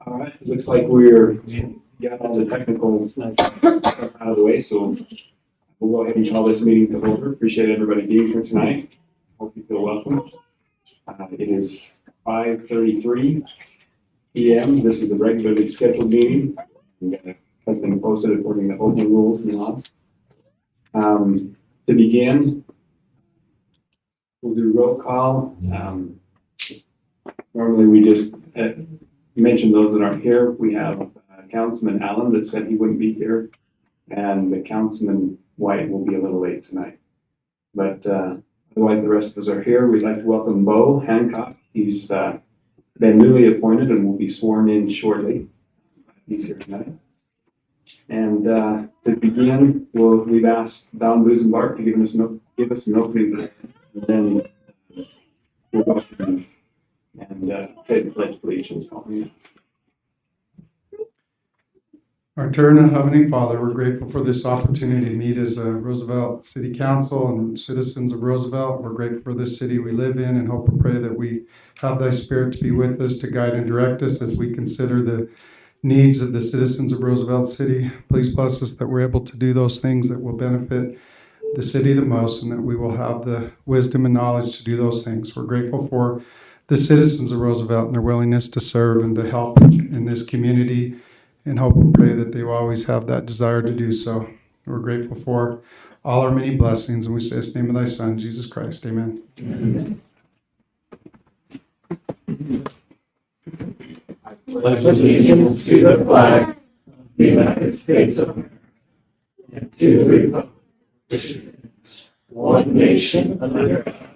All right, it looks like we're got all the technical stuff out of the way, so we'll go ahead and call this meeting to order. Appreciate everybody being here tonight. Hope you feel welcome. It is 5:33 p.m. This is a regularly scheduled meeting. Has been posted according to open rules and laws. To begin, we'll do roll call. Normally we just mention those that aren't here. We have Councilman Allen that said he wouldn't be here, and the Councilman White will be a little late tonight. But otherwise, the rest of us are here. We'd like to welcome Bo Hancock. He's been newly appointed and will be sworn in shortly. He's here tonight. And to begin, we've asked Don Busenbark to give us an opening, and then we'll go through and say the Pledge of Allegiance. Our eternal Heavenly Father, we're grateful for this opportunity to meet as a Roosevelt City Council and citizens of Roosevelt. We're grateful for this city we live in and hope and pray that we have Thy Spirit to be with us, to guide and direct us as we consider the needs of the citizens of Roosevelt City. Please bless us that we're able to do those things that will benefit the city the most, and that we will have the wisdom and knowledge to do those things. We're grateful for the citizens of Roosevelt and their willingness to serve and to help in this community, and hope and pray that they will always have that desire to do so. We're grateful for all our many blessings, and we say this in the name of Thy Son, Jesus Christ. Amen. Amen. Pledge allegiance to the flag of the United States of America and to the republic which is one nation under God,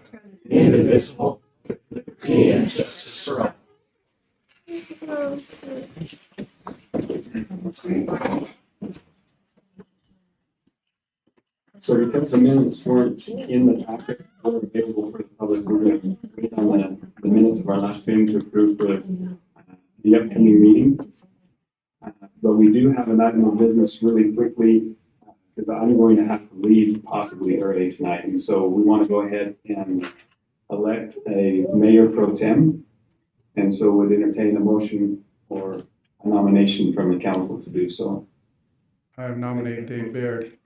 indivisible, with liberty and justice for all. So because the minutes weren't in the packet or available for the public, we're going to put it on the minutes of our last meeting to approve for the upcoming meeting. But we do have an item of business really quickly because I'm going to have to leave possibly early tonight. And so we want to go ahead and elect a mayor pro tem. And so would entertain a motion or a nomination from the council to do so. I nominate Dave Baird.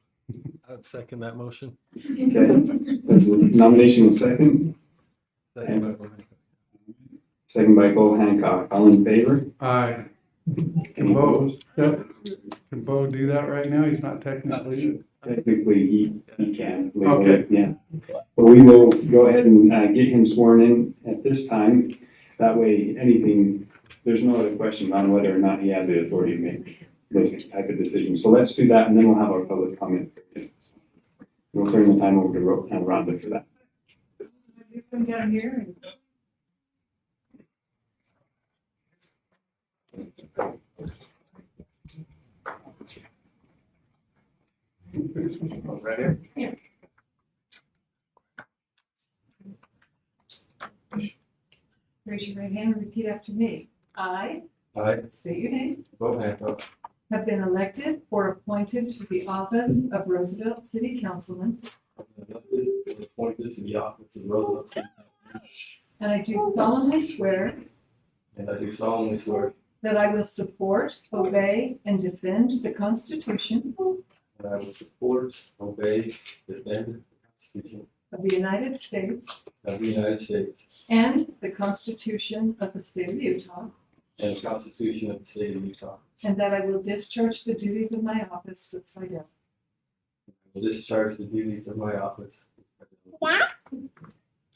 I'd second that motion. Okay, that's a nomination and second. Second by Bo Hancock. All in favor? Aye. Any opposed? Can Bo do that right now? He's not technically. Technically, he can. Okay. Yeah. But we will go ahead and get him sworn in at this time. That way, there's no other question on whether or not he has the authority to make those type of decisions. So let's do that, and then we'll have our public comment. We'll turn the time over to Rhonda for that. You come down here and Right here? Yeah. Raise your right hand and repeat after me. I state your name. Have been elected or appointed to the office of Roosevelt City Councilman. Appointed to the office of Roosevelt City. And I do solemnly swear that I will support, obey, and defend the Constitution that I will support, obey, defend the Constitution of the United States of the United States and the Constitution of the State of Utah, and the Constitution of the State of Utah. and that I will discharge the duties of my office with fidelity. I will discharge the duties of my office.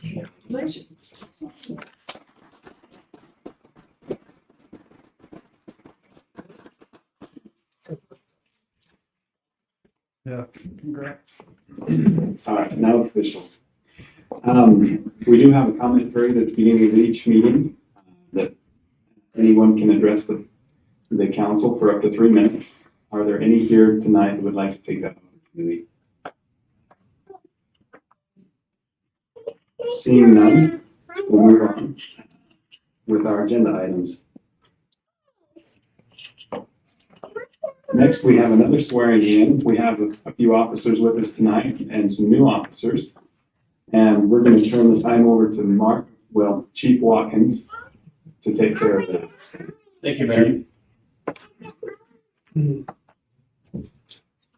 Congratulations. Yeah, congrats. All right, now it's official. We do have a comment period at the beginning of each meeting that anyone can address the council for up to 3 minutes. Are there any here tonight who would like to take that opportunity? Seeing none, we'll move on with our agenda items. Next, we have another swearing in. We have a few officers with us tonight and some new officers. And we're going to turn the time over to Chief Watkins to take care of that. Thank you, Mayor.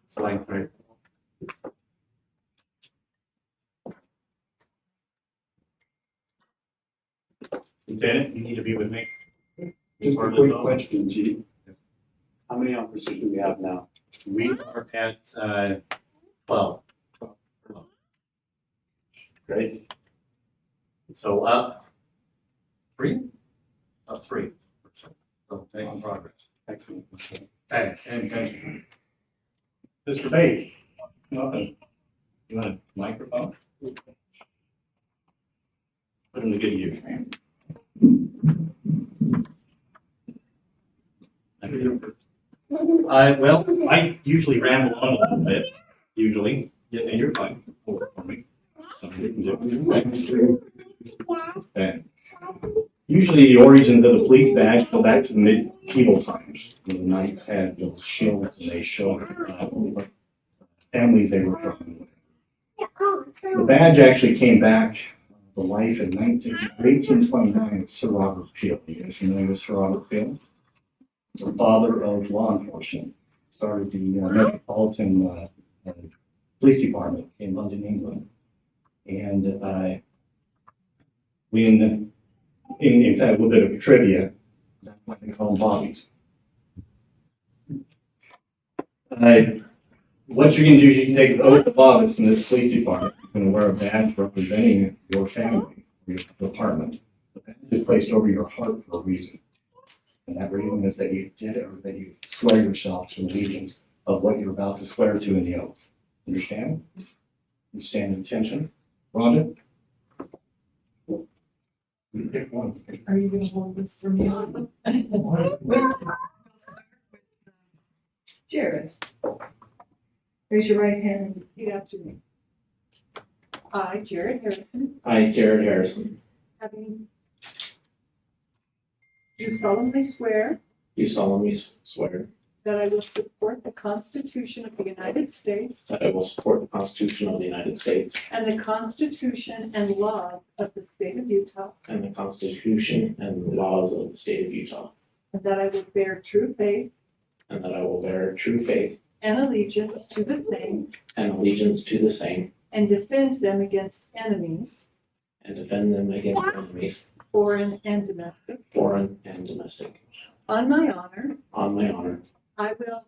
Fine, right. Lieutenant, you need to be with me. Just a quick question, Chief. How many officers do we have now? We are at 12. Great. So up 3? Up 3. So making progress. Excellent. Thanks, and thank you. Mr. Page, welcome. You want a microphone? Put him to good use, man. Well, I usually ramble on a little bit, usually. Yeah, and you're fine. Over for me. Something you can do. Okay. Usually the origins of the police badge go back to the medieval times. When the knights had those shields and they showed what families they were from. The badge actually came back to life in 1829 with Sir Robert Peel. You guys familiar with Sir Robert Peel? The father of law enforcement. Started the Metropolitan Police Department in London, England. And in fact, a little bit of trivia, that's why they call them bobbies. What you're going to do is you can take the oath of office in this police department. You're going to wear a badge representing your family, your department. The badge is placed over your heart for a reason. And that reason is that you did it, or that you swear yourself to allegiance of what you're about to swear to in the oath. Understand? You stand at attention. Rhonda? You pick one. Are you gonna hold this for me also? Jared. Raise your right hand and repeat after me. I, Jared Harrison, I, Jared Harrison, do solemnly swear do solemnly swear that I will support the Constitution of the United States that I will support the Constitution of the United States and the Constitution and laws of the state of Utah, and the Constitution and laws of the state of Utah, and that I will bear true faith and that I will bear true faith and allegiance to the same and allegiance to the same, and defend them against enemies, and defend them against enemies, foreign and domestic. foreign and domestic. On my honor, On my honor, I will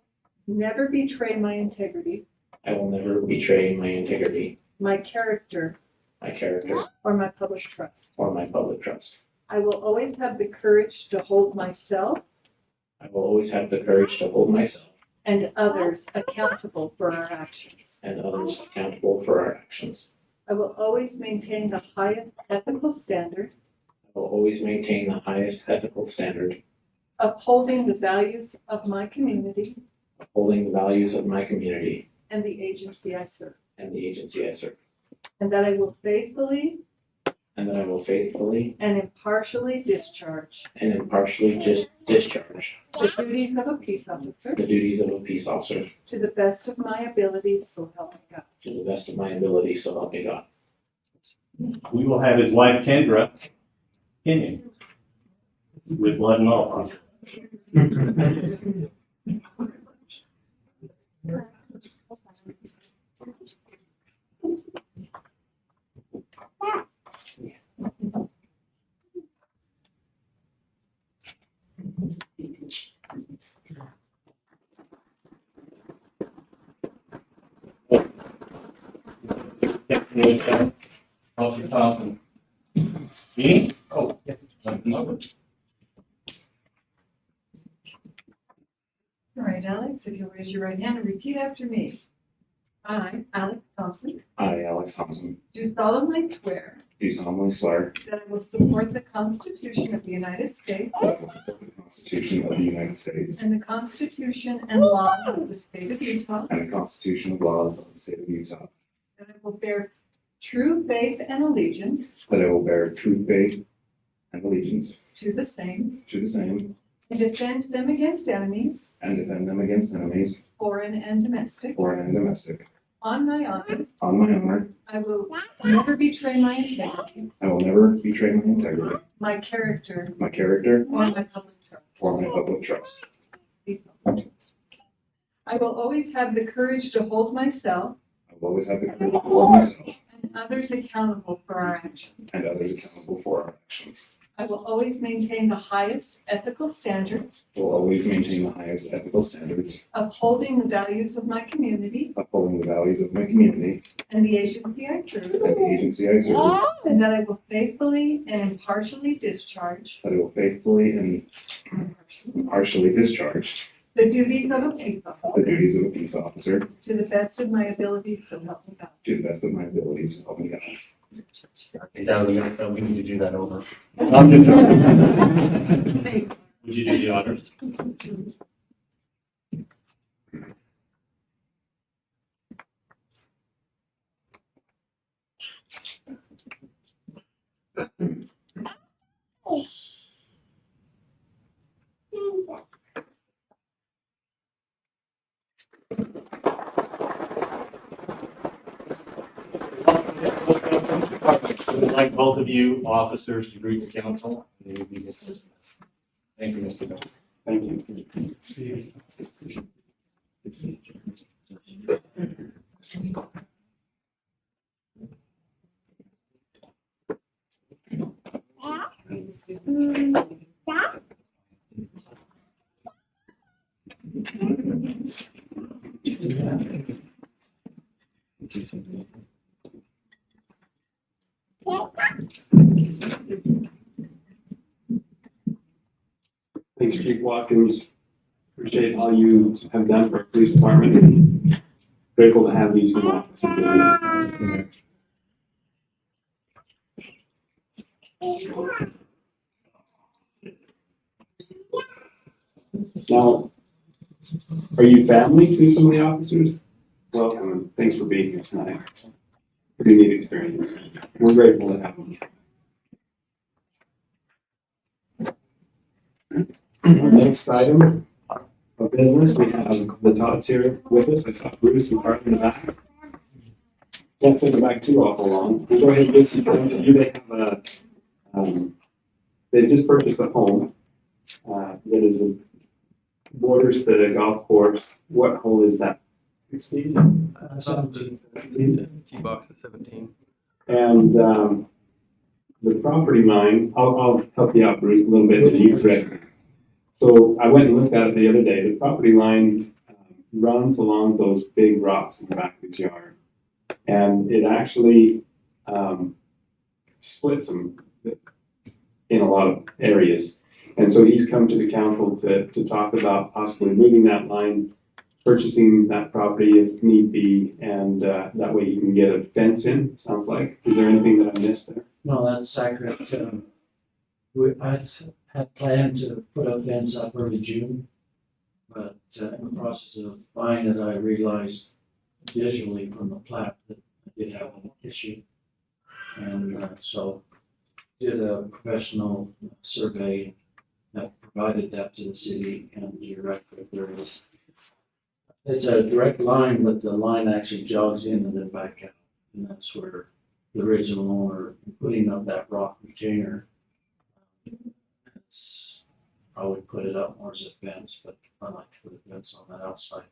never betray my integrity, I will never betray my integrity, my character, my character, or my public trust. or my public trust. I will always have the courage to hold myself I will always have the courage to hold myself and others accountable for our actions. and others accountable for our actions. I will always maintain the highest ethical standard, I will always maintain the highest ethical standard, upholding the values of my community upholding the values of my community and the agency I serve, and the agency I serve, and that I will faithfully and that I will faithfully and impartially discharge and impartially discharge the duties of a peace officer the duties of a peace officer to the best of my ability, so help me God. to the best of my ability, so help me God. We will have his wife Kendra Kenyon with blood and all. Officer Thompson. Me? Oh, yeah. All right, Alex, if you'll raise your right hand and repeat after me. I, Alex Thompson, I, Alex Thompson, do solemnly swear do solemnly swear that I will support the Constitution of the United States that I will support the Constitution of the United States and the Constitution and laws of the state of Utah, and the Constitution and laws of the state of Utah, that I will bear true faith and allegiance that I will bear true faith and allegiance to the same, to the same, and defend them against enemies, and defend them against enemies, foreign and domestic. foreign and domestic. On my honor, On my honor, I will never betray my integrity, I will never betray my integrity, my character, my character, or my public trust. for my public trust. I will always have the courage to hold myself I will always have the courage to hold myself and others accountable for our actions. and others accountable for our actions. I will always maintain the highest ethical standards, I will always maintain the highest ethical standards, upholding the values of my community upholding the values of my community and the agency I serve, and the agency I serve, and that I will faithfully and impartially discharge that I will faithfully and impartially discharge the duties of a peace the officer duties of a peace officer to the best of my abilities, so help me God. to the best of my abilities. So help me God. I think that was a minute, but we need to do that over. I'm just joking. Thanks. Would you do the honors? I would like both of you officers to greet the council. Thank you, Mr. Bell. Thank you. Thanks, Chief Watkins. Appreciate all you have done for our police department. Grateful to have these new officers. Now, are you family to some of the officers? Welcome and thanks for being here tonight. Pretty neat experience. We're grateful to have them. Our next item of business, we have the Todds here with us. I saw Bruce and Carter in the back. Can't send them back too awful long. Go ahead, Bruce. You they have they just purchased a home that is borders the golf course. What hole is that? 16? 17. T-box at 17. And the property line, I'll help you out, Bruce, a little bit, if you correct me. So I went and looked at it the other day. The property line runs along those big rocks in the back of his yard. And it actually splits them in a lot of areas. And so he's come to the council to talk about possibly moving that line, purchasing that property if need be, and that way he can get a fence in, sounds like. Is there anything that I missed there? No, that's accurate. I had planned to put a fence up early June, but in the process of buying it, I realized visually from the plat that I did have an issue. And so did a professional survey that provided that to the city, and you're right, there is. It's a direct line, but the line actually jogs in and then back out. And that's where the original owner, putting up that rock retainer, I would put it up more as a fence, but I like to put a fence on that outside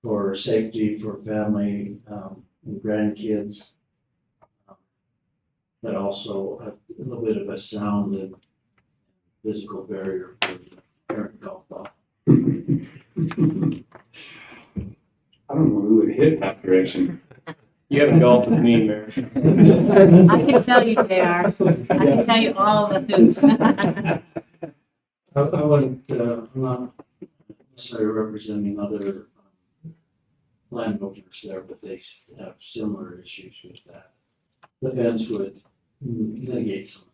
for safety, for family, and grandkids, but also a little bit of a sound and physical barrier for the parent golf ball. I don't know who would hit that direction. You haven't golfed with me, Mayor. I can tell you, JR. I can tell you all the hoops. I wouldn't, I'm not necessarily representing other landowners there, but they have similar issues with that. The fence would mitigate some.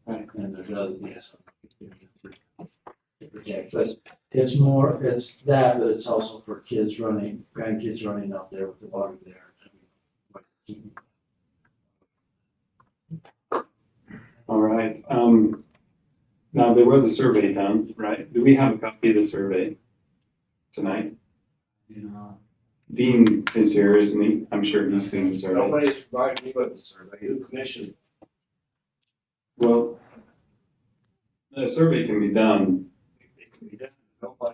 Right. And there's other things to protect, but it's more, it's that, but it's also for kids running, grandkids running out there with the water there. All right. Now, there was a survey done, right? Do we have a copy of the survey tonight? Dean is here, isn't he? I'm sure he's seen the survey. Nobody's provided me with the survey. You commissioned. Well, the survey can be done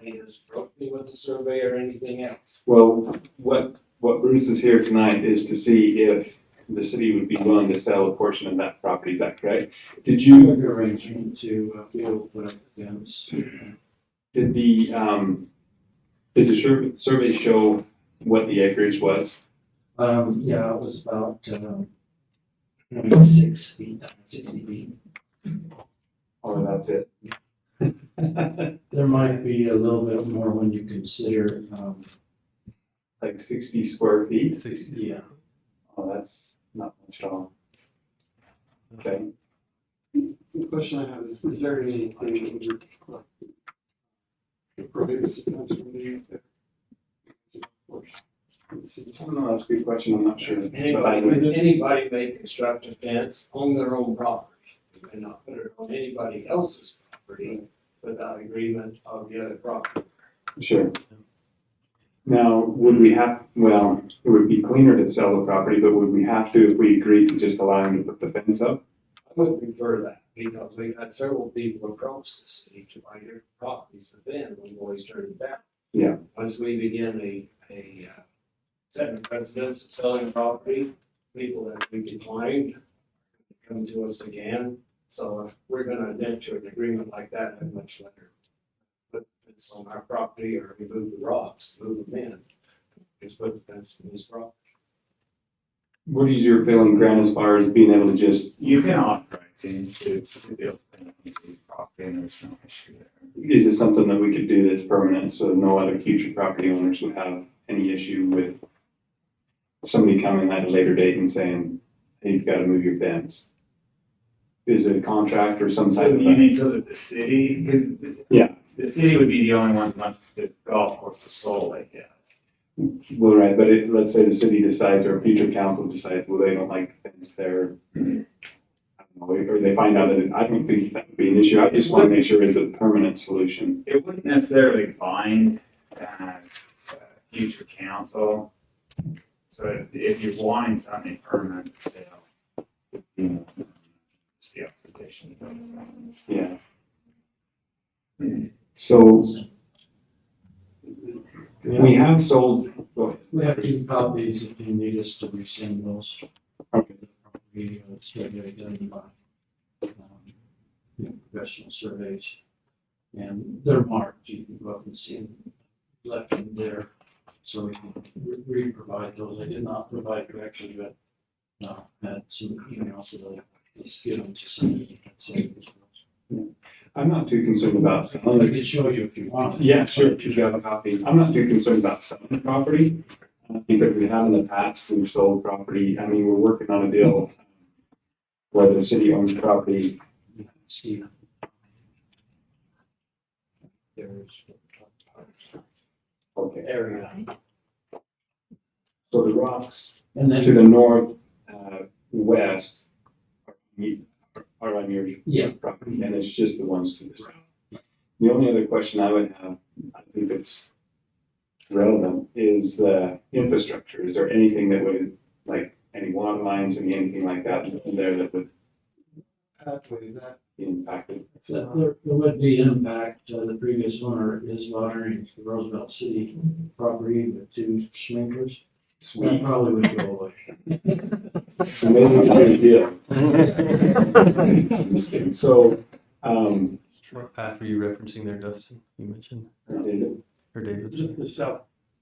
nobody has broke me with the survey or anything else. Well, what Bruce is here tonight is to see if the city would be willing to sell a portion of that property, is that correct? Did Make you, arrangement to be able to put up the fence. did the survey show what the acreage was? Yeah, it was about 26 feet, 60 feet. Or that's it? There might be a little bit more when you consider, Like 60 square feet? yeah. Oh, that's not much at all. Okay. The question I have is there anything that would prohibit fence from being there? I don't know, that's a good question, I'm not sure. But I would- Anybody may construct a fence on their own property. They may not put it on anybody else's property without agreement of the other property. Sure. Now, would we have, well, it would be cleaner to sell the property, but would we have to if we agreed to just allow him to put the fence up? I would prefer that because we've had several people approach the city to buy their properties, but then we've always turned it down. Yeah. Once we begin a setting precedents of selling property, people that we declined come to us again. So if we're gonna enter an agreement like that, I'd much rather put fence on our property or remove the rocks, move them in. Just put the fence on his property. What is your feeling, Grant, as far as being able to just, You can authorize him to build things on property and there's no issue there. is it something that we could do that's permanent so no other future property owners would have any issue with somebody coming at a later date and saying, hey, you've got to move your fence? Is it a contract or some type So of? you mean so that the city, because Yeah. the city would be the only one who wants the golf course to sold, I guess. Well, right, but let's say the city decides or future council decides, well, they don't like the fence there. I don't know, or they find out that I don't think that would be an issue. I just want to make sure it's a permanent solution. It wouldn't necessarily bind future council. So if you're wanting something permanent, sale, it's the application. Yeah. So we have sold, go ahead. We have 2 copies if you need us to resend those. Okay. We survey done by professional surveys. And they're marked, you can go up and see them left in there. So we can re-provide those. I did not provide directly, but had some emails that I was given to somebody that said. I'm not too concerned about I selling. can show you if you want. Yeah, sure, you got a copy. I'm not too concerned about selling the property, because we have in the past, we've sold property. I mean, we're working on a deal where the city owns property. See. There's Okay. area. So the rocks And to then, the north, west are on your Yeah. property, and it's just the ones to the south. The only other question I would have, I think it's relevant, is the infrastructure. Is there anything that would, like, any water lines, anything like that in there that would be impacted? so there would be impact. The previous owner is watering the Roosevelt City property with 2 sprinklers. That Sweet. probably would go away. Maybe a big deal. Just kidding. So, What path were you referencing there, Dustin? You mentioned, David, or David? Just the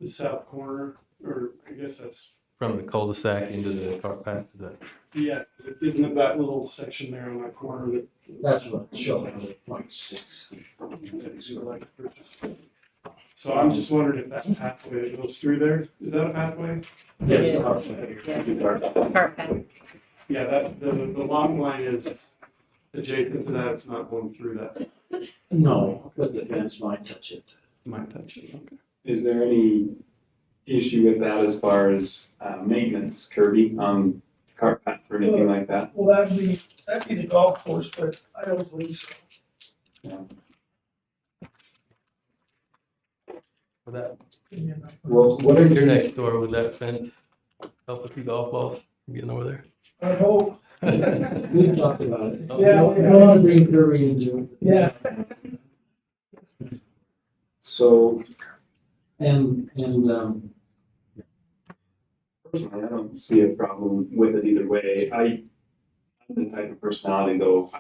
south corner, or I guess that's, From the cul-de-sac into the cart path, is that? yeah, isn't it that little section there on that corner that That's what it's showing, like 0.6. So I'm just wondering if that pathway that goes through there, is that a pathway? Perfect. Yeah, that, the lot line is adjacent to that, it's not going through that. No, but the fence might touch it. Might touch it, okay. is there any issue with that as far as maintenance, Kirby, on cart path or anything like that? Well, that'd be the golf course, but I don't believe so. Would that, Well, what are your next door, would that fence help with your golf balls from getting over there? I hope, We've talked about it. Yeah, I don't want to bring Curry into it. yeah. So And, personally, I don't see a problem with it either way. I'm the type of personality though, I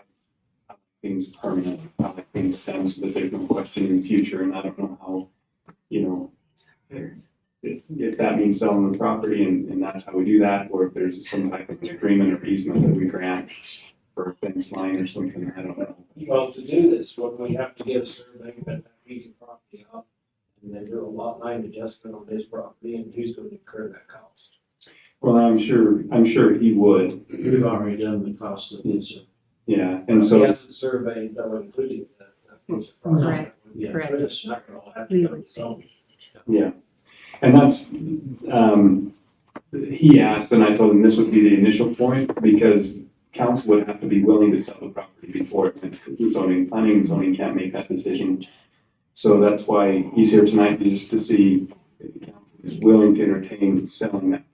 like things permanent, I like things done so that there's no question in the future, and I don't know how, you know, if that means selling the property and that's how we do that, or if there's some type of agreement or easement that we grant for a fence line or something, I don't know. Well, to do this, what we have to get a survey of that piece of property up, and then do a lot line adjustment on his property, and who's gonna incur that cost? Well, I'm sure he would, we've already done the cost of this. yeah, and He so, hasn't surveyed, though, including that piece of property. Correct. Yeah. Correct. It's not gonna all have to go to zoning. yeah. And that's, he asked, and I told him this would be the initial point, because council would have to be willing to sell the property before it went to zoning. Planning and zoning can't make that decision. So that's why he's here tonight, just to see if the council is willing to entertain selling that property.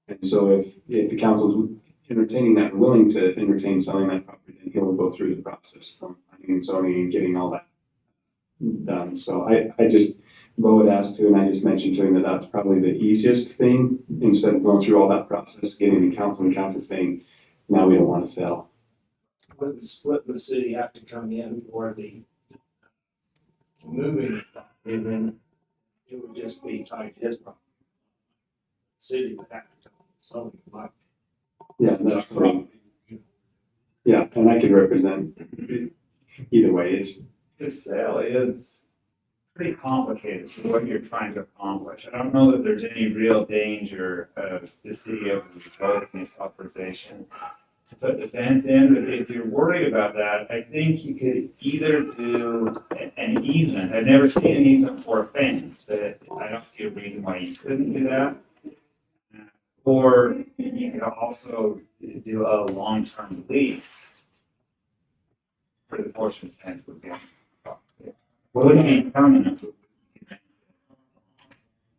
And so if the council's entertaining that, willing to entertain selling that property, then he'll go through the process from planning and zoning and getting all that done. So I just, Bo had asked to, and I just mentioned to him that that's probably the easiest thing, instead of going through all that process, getting the council and council saying, now we don't want to sell. Would the city have to come in for the moving, and then it would just be tied to his property? The city would have to come to zoning, like. Yeah, that's correct. Yeah, and I could represent either way. The sale is pretty complicated for what you're trying to accomplish. I don't know that there's any real danger of the city of revoking its authorization to put the fence in, but if you're worried about that, I think you could either do an easement. I've never seen an easement for a fence, but I don't see a reason why you couldn't do that. Or you could also do a long-term lease for the portion of fence that would be on the property. Wouldn't be permanent.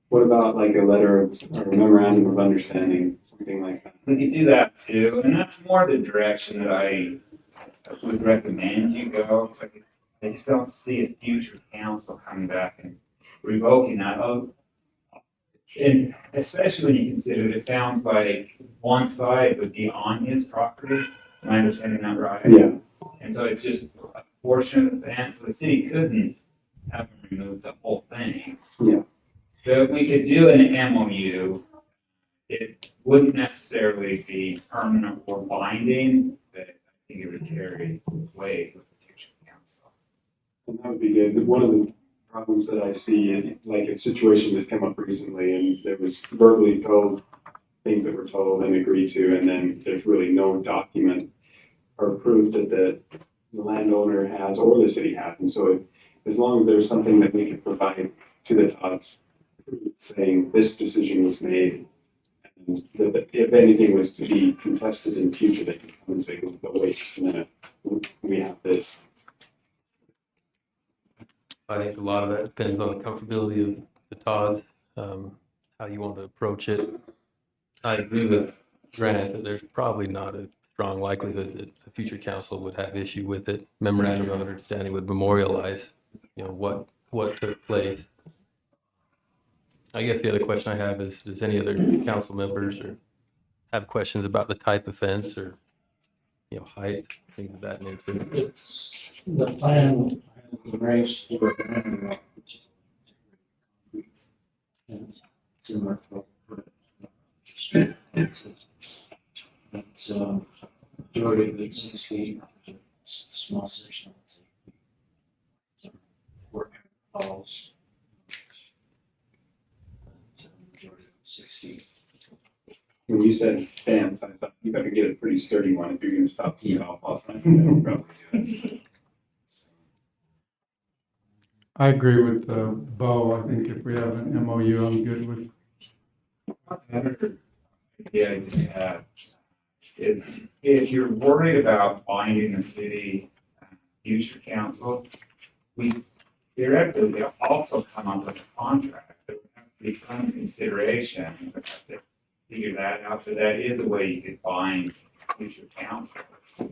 What about like a letter of, or a memorandum of understanding, something like that? We could do that too, and that's more the direction that I would recommend you go. I just don't see a future council coming back and revoking that. Oh, and especially when you consider it sounds like one side would be on his property. Am I understanding that right? Yeah, And so it's just a portion of the fence, so the city couldn't have him remove the whole thing. Yeah. But we could do an MOU. It wouldn't necessarily be permanent or binding, but I think it would carry weight with the future council. and that would be good. One of the problems that I see, in like a situation that came up recently, and there was verbally told, things that were told and agreed to, and then there's really no document or proof that the landowner has or the city has. And so as long as there's something that we could provide to the Tots saying this decision was made, and that if anything was to be contested in the future, they can come and say, but wait just a minute, we have this. I think a lot of that depends on the comfortability of the Todd, how you want to approach it. I agree with Grant that there's probably not a strong likelihood that a future council would have issue with it. Memorandum of understanding would memorialize, what took place. I guess the other question I have is, does any other council members or have questions about the type of fence or, height, things of that nature? It's the plan, the race to the similar to it's majority of it's 6 feet, it's a small section. 4 falls. 6 feet. When you said fence, I thought you better get a pretty sturdy one if you're gonna stop some golf balls. I think that would probably do it. I agree with Bo. I think if we have an MOU, I'm good with. Yeah, I just have is if you're worried about binding the city future councils, we theoretically could also come up with a contract. There would have to be some consideration. We would have to figure that out, but that is a way you could bind future councils. It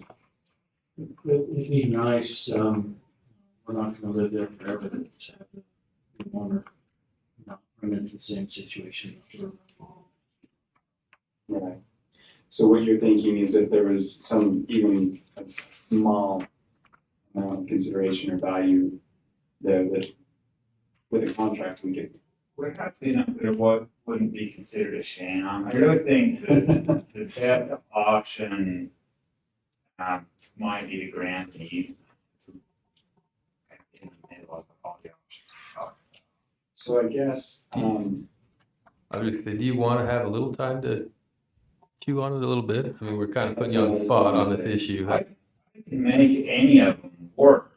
would be nice, we're not gonna live there forever, to have the owner not run into the same situation. Right. So what you're thinking is if there was some, even a small amount of consideration or value there that with a contract we could. Would have been, there wouldn't be considered a sham. I really think that the best option might be to grant an easement. In the middle of all the options. So I guess, I was gonna say, do you want to have a little time to chew on it a little bit? I mean, we're kind of putting you on the spot on this issue. I can make any of them work.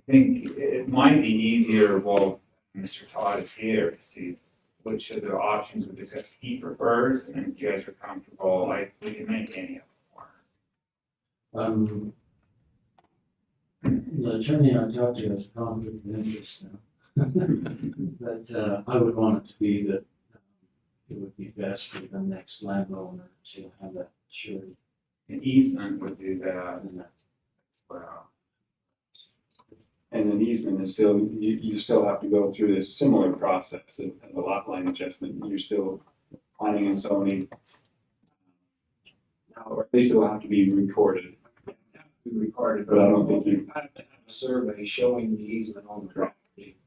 I think it might be easier while Mr. Todd is here to see which of the options we discuss he prefers, and if you guys are comfortable, we can make any of them work. The attorney I talked to has a conflict of interest now. But I would want it to be that it would be best for the next landowner to have that surety. An easement would do that And that, as well. and an easement is still, you still have to go through this similar process of a lot line adjustment. You're still planning and zoning. Or at least it'll have to be recorded. Recorded, But I don't think you- have to have a survey showing the easement on the property.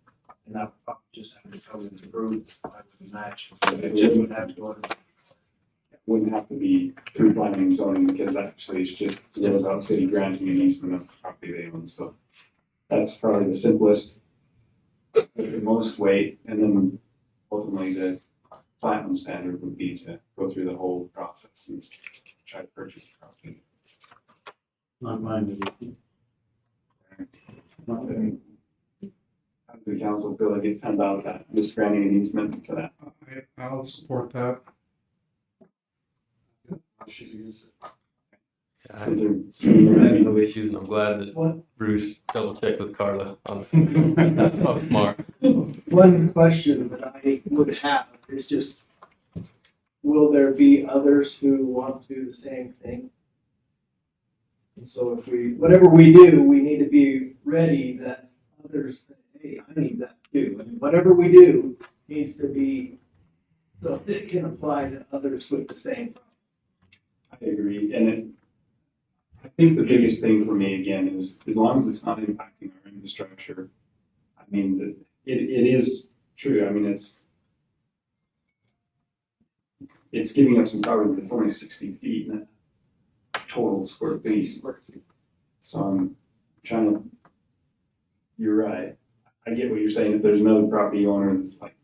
And that would probably just have to come and approved, I would imagine. So it just would have to go to Wouldn't have to be through planning and zoning because actually it's just about city granting an easement of the property they own. So that's probably the simplest, the most weight, and then ultimately the platinum standard would be to go through the whole process and try to purchase the property. not mine to be. How does the council feel like about that, just granting an easement for that? I'll support that. I Is there have some- no issues, and I'm glad that Bruce double checked with Carla on that's probably smart. One question that I would have is just, will there be others who want to do the same thing? And so if whatever we do, we need to be ready that others say, hey, I need that too. And whatever we do needs to be, so that it can apply to others with the same. I agree, and I think the biggest thing for me again is as long as it's not impacting our infrastructure. I mean, it is true. I mean, it's giving up some coverage, but it's only 60 feet in total square feet. So I'm trying to. You're right. I get what you're saying. If there's another property owner that's like,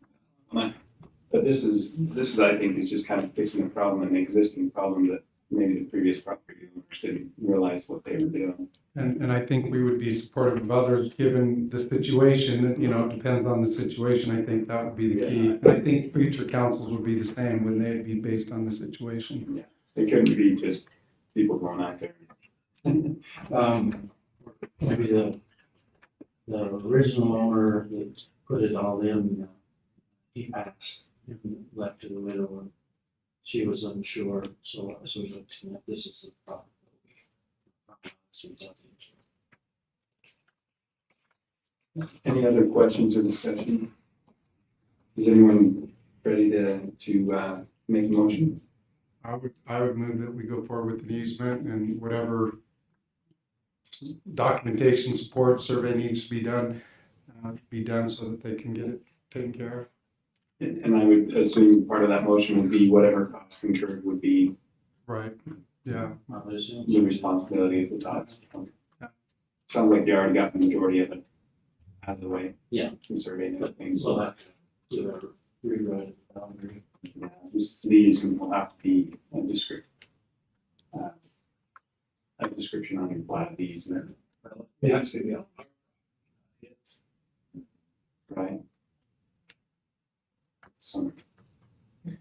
but this is I think is just kind of fixing a problem, an existing problem that maybe the previous property owners didn't realize what they were doing. And I think we would be supportive of others, given the situation, it depends on the situation. I think that would be the key. And I think future councils would be the same, wouldn't they? It'd be based on the situation. Yeah, it couldn't be just people going out there. Maybe the original owner that put it all in, he passed and left to the widow, and she was unsure, so as we looked at this is the problem. Any other questions or discussion? Is anyone ready to make a motion? I would move that we go forward with an easement and whatever documentation, support, survey needs to be done so that they can get it taken care of. And I would assume part of that motion would be whatever costs incurred would be Right, yeah. I would assume. the responsibility of the Tots. Yeah. Sounds like they already got the majority of it out of the way. Yeah. The survey and But everything, we'll so have to do a rewrite of the boundary. these will have to be a description on your plat of the easement, Yes, yeah. right? So,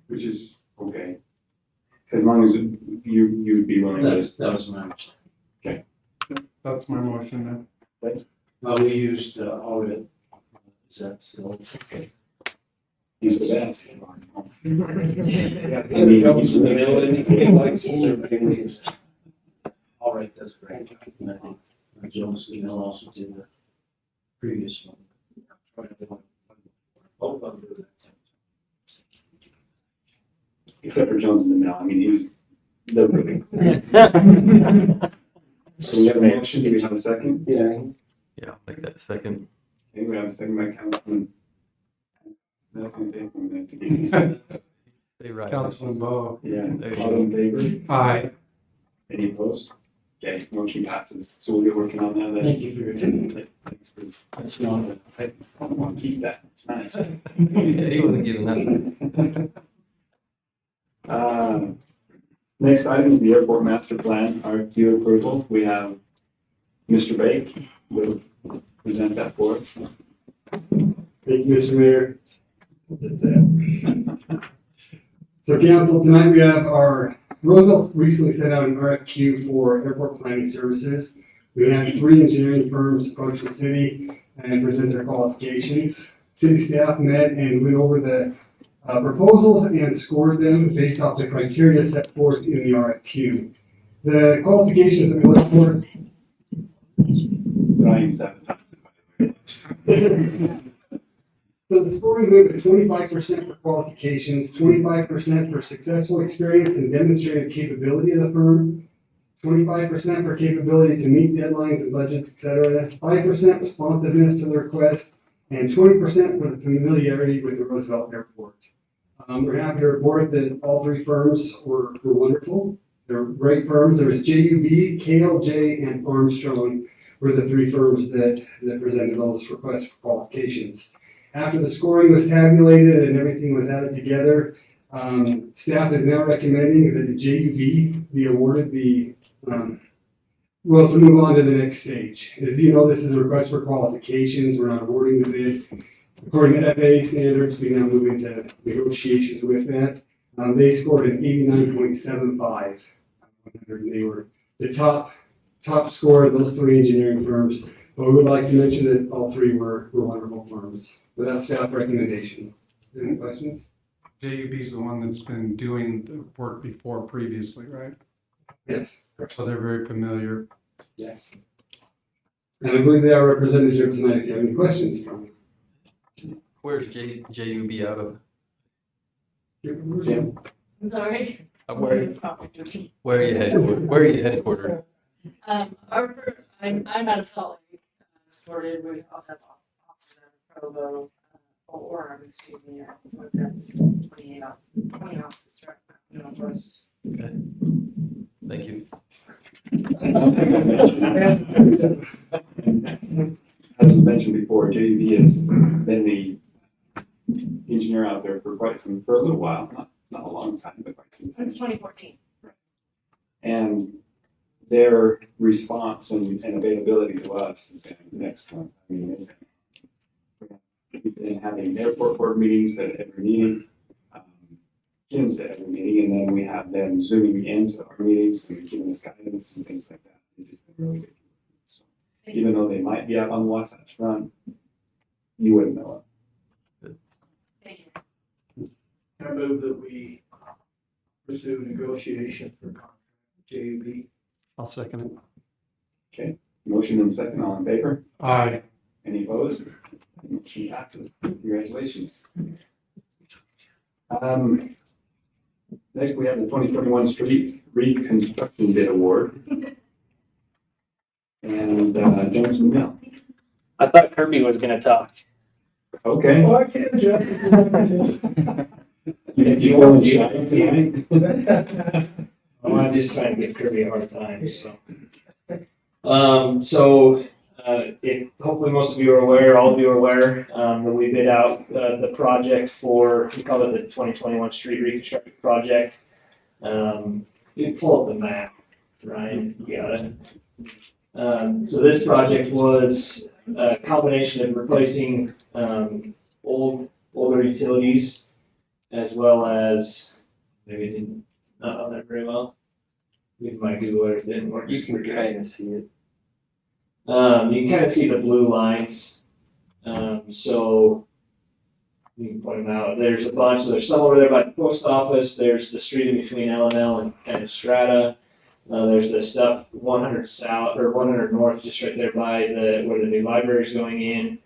which is okay. As long as you'd be willing to. That was my understanding. That's my motion then. We used audit. Is that still okay? He's the best. I mean, comes from the middle, and he likes to serve things. All right, that's great. And I think Jones will also do that. previous one. Both of them do that. Except for Jones and Mel, I mean, they're really close. So we have a motion, do we have a second? Yeah. Yeah, I'll make that second. Okay, we have a second by Councilman. That's gonna take a minute to get used They right. Councilman Bo. Yeah, There you all in favor? Aye. Any opposed? Okay, motion passes. So we'll get working on that then. Thank you for your time. Thanks, Bruce. That's not. I want to keep that. It's nice. He wasn't giving that. Next item is the airport master plan, RFQ approval. We have Mr. Bake will present that for us. Thank you, Mr. Mayor. So council, tonight we have Roosevelt recently sent out an RFQ for airport planning services. We have 3 engineering firms approach the city and present their qualifications. City staff met and went over the proposals and scored them based off the criteria set forth in the RFQ. The qualifications that we look for. Brian said So the scoring went with 25% for qualifications, 25% for successful experience and demonstrated capability of the firm, 25% for capability to meet deadlines and budgets, etc., 5% responsiveness to the request, and 20% for the familiarity with the Roosevelt Airport. We're happy to report that all 3 firms were wonderful. They're great firms. There was JUB, KLJ, and Armstrong were the 3 firms that presented those requests for qualifications. After the scoring was tabulated and everything was added together, staff is now recommending that the JUB be awarded to move on to the next stage. As you know, this is a request for qualifications. We're not awarding the bid. According to FAA standards, we now move into negotiations with that. They scored an 89.75. They were the top score of those 3 engineering firms. But we would like to mention that all 3 were wonderful firms. But that's staff recommendation. Any questions? JUB's the one that's been doing the work before previously, right? Yes. So they're very familiar. Yes. And I believe they are represented here tonight if you have any questions. Where's JUB out of? Jim. I'm sorry. Where are you headquartered? I'm out of Salt Lake, supported. We also have offices in Provo, or I'm excuse me, 28 offices right now. First. Okay. Thank you. As was mentioned before, JUB has been the engineer out there for a little while, not a long time, but quite some time. Since 2014. And their response and availability to us has been excellent. I mean, we've been having airport board meetings at every meeting, Jim's at every meeting, and then we have them zooming into our meetings and giving us guidance and things like that. They've just been really good. So even though they might be out on the Wasatch Front, you wouldn't know it. Thank you. I move that we pursue negotiation for contract with JUB. I'll second it. Okay, motion and second, all in favor? Aye. Any opposed? Motion passes. Congratulations. Next, we have the 2021 street reconstruction bid award. And Johnson Mill. I thought Kirby was gonna talk. Okay. Oh, I can't adjust. You want to I'm just trying to give Kirby a hard time, so. Hopefully most of you are aware, all of you are aware, that we bid out the project for, we call it the 2021 street reconstruction project. You pull up the map, Ryan, you got it. So this project was a combination of replacing older utilities as well as, maybe it didn't, not on there very well. My Google Earth didn't work. You can kind of see it. You can kind of see the blue lines. So you can point them out. There's a bunch. There's some over there by the post office. There's the street in between L&L and Strata. There's the stuff 100 south or 100 north, just right there by where the new library is going in.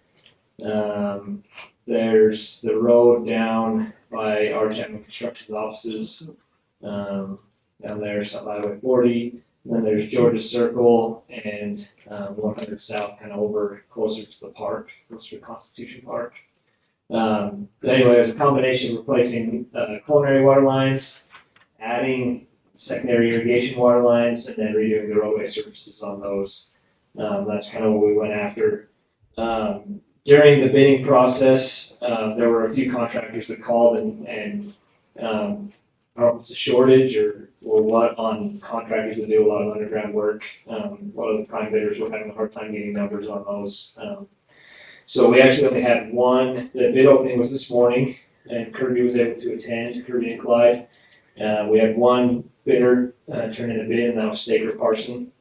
There's the road down by our Chapman Construction's offices. Down there, something Highway 40. And then there's Georgia Circle and 100 south, kind of over closer to the park, closer to Constitution Park. But anyway, there's a combination replacing culinary water lines, adding secondary irrigation water lines, and then redoing the roadway surfaces on those. That's kind of what we went after. During the bidding process, there were a few contractors that called and I don't know if it's a shortage or what on contractors that do a lot of underground work. A lot of the prime bidders were having a hard time getting numbers on those. So we actually only had one. The bid opening was this morning, and Kirby was able to attend, Kirby and Clyde. We had one bidder turn in a bid, and that was Staker Parson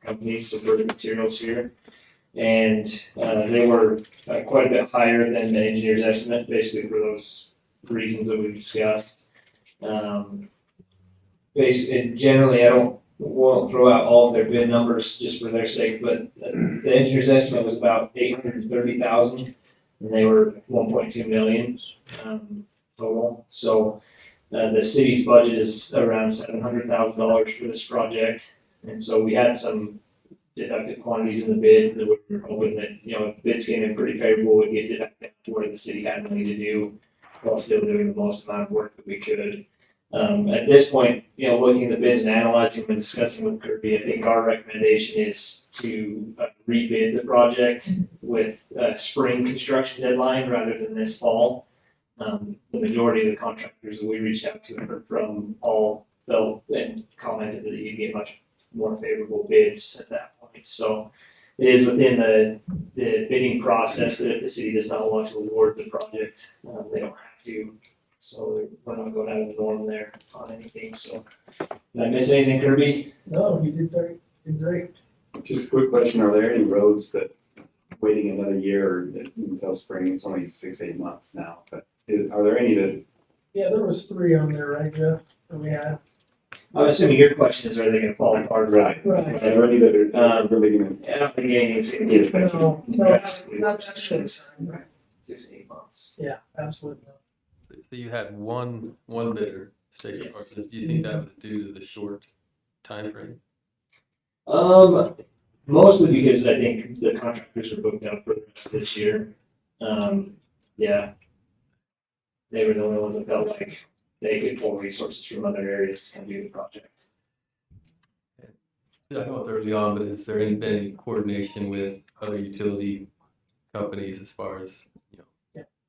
Company, Subverted Materials here. And they were quite a bit higher than the engineer's estimate, basically for those reasons that we've discussed. Basically, generally, won't throw out all of their bid numbers just for their sake, but the engineer's estimate was about $830,000, and they were 1.2 million total. So the city's budget is around $700,000 for this project, and so we had some deducted quantities in the bid that we were hoping that, if bids came in pretty favorable, we'd get deducted to where the city had money to do while still doing the most amount of work that we could. At this point, looking at the bids and analyzing and discussing with Kirby, I think our recommendation is to rebid the project with a spring construction deadline rather than this fall. The majority of the contractors that we reached out to and heard from all felt and commented that you get much more favorable bids at that point. So it is within the bidding process that if the city does not want to award the project, they don't have to. So we're not going out of the norm there on anything. So did I miss anything, Kirby? No, you did great. Just a quick question, are there any roads that waiting another year until spring, it's only 6-8 months now, but are there any that? Yeah, there was 3 on there, right, Jeff, that we had. I'm assuming your question is, are they gonna fall apart? Right. Right. Are there any that are really gonna? I don't think anything's gonna get affected. No, drastically not worse that than short time, right. 6 to 8 months. Yeah, absolutely. So you had one bidder, State Yes. Department. Do you think that was due to the short time frame? Mostly because I think the contractors are booked up for the rest of this year. Yeah. They were the only ones that felt like they could pull resources from other areas to come do the project. I know it's early on, but has there been any coordination with other utility companies as far as,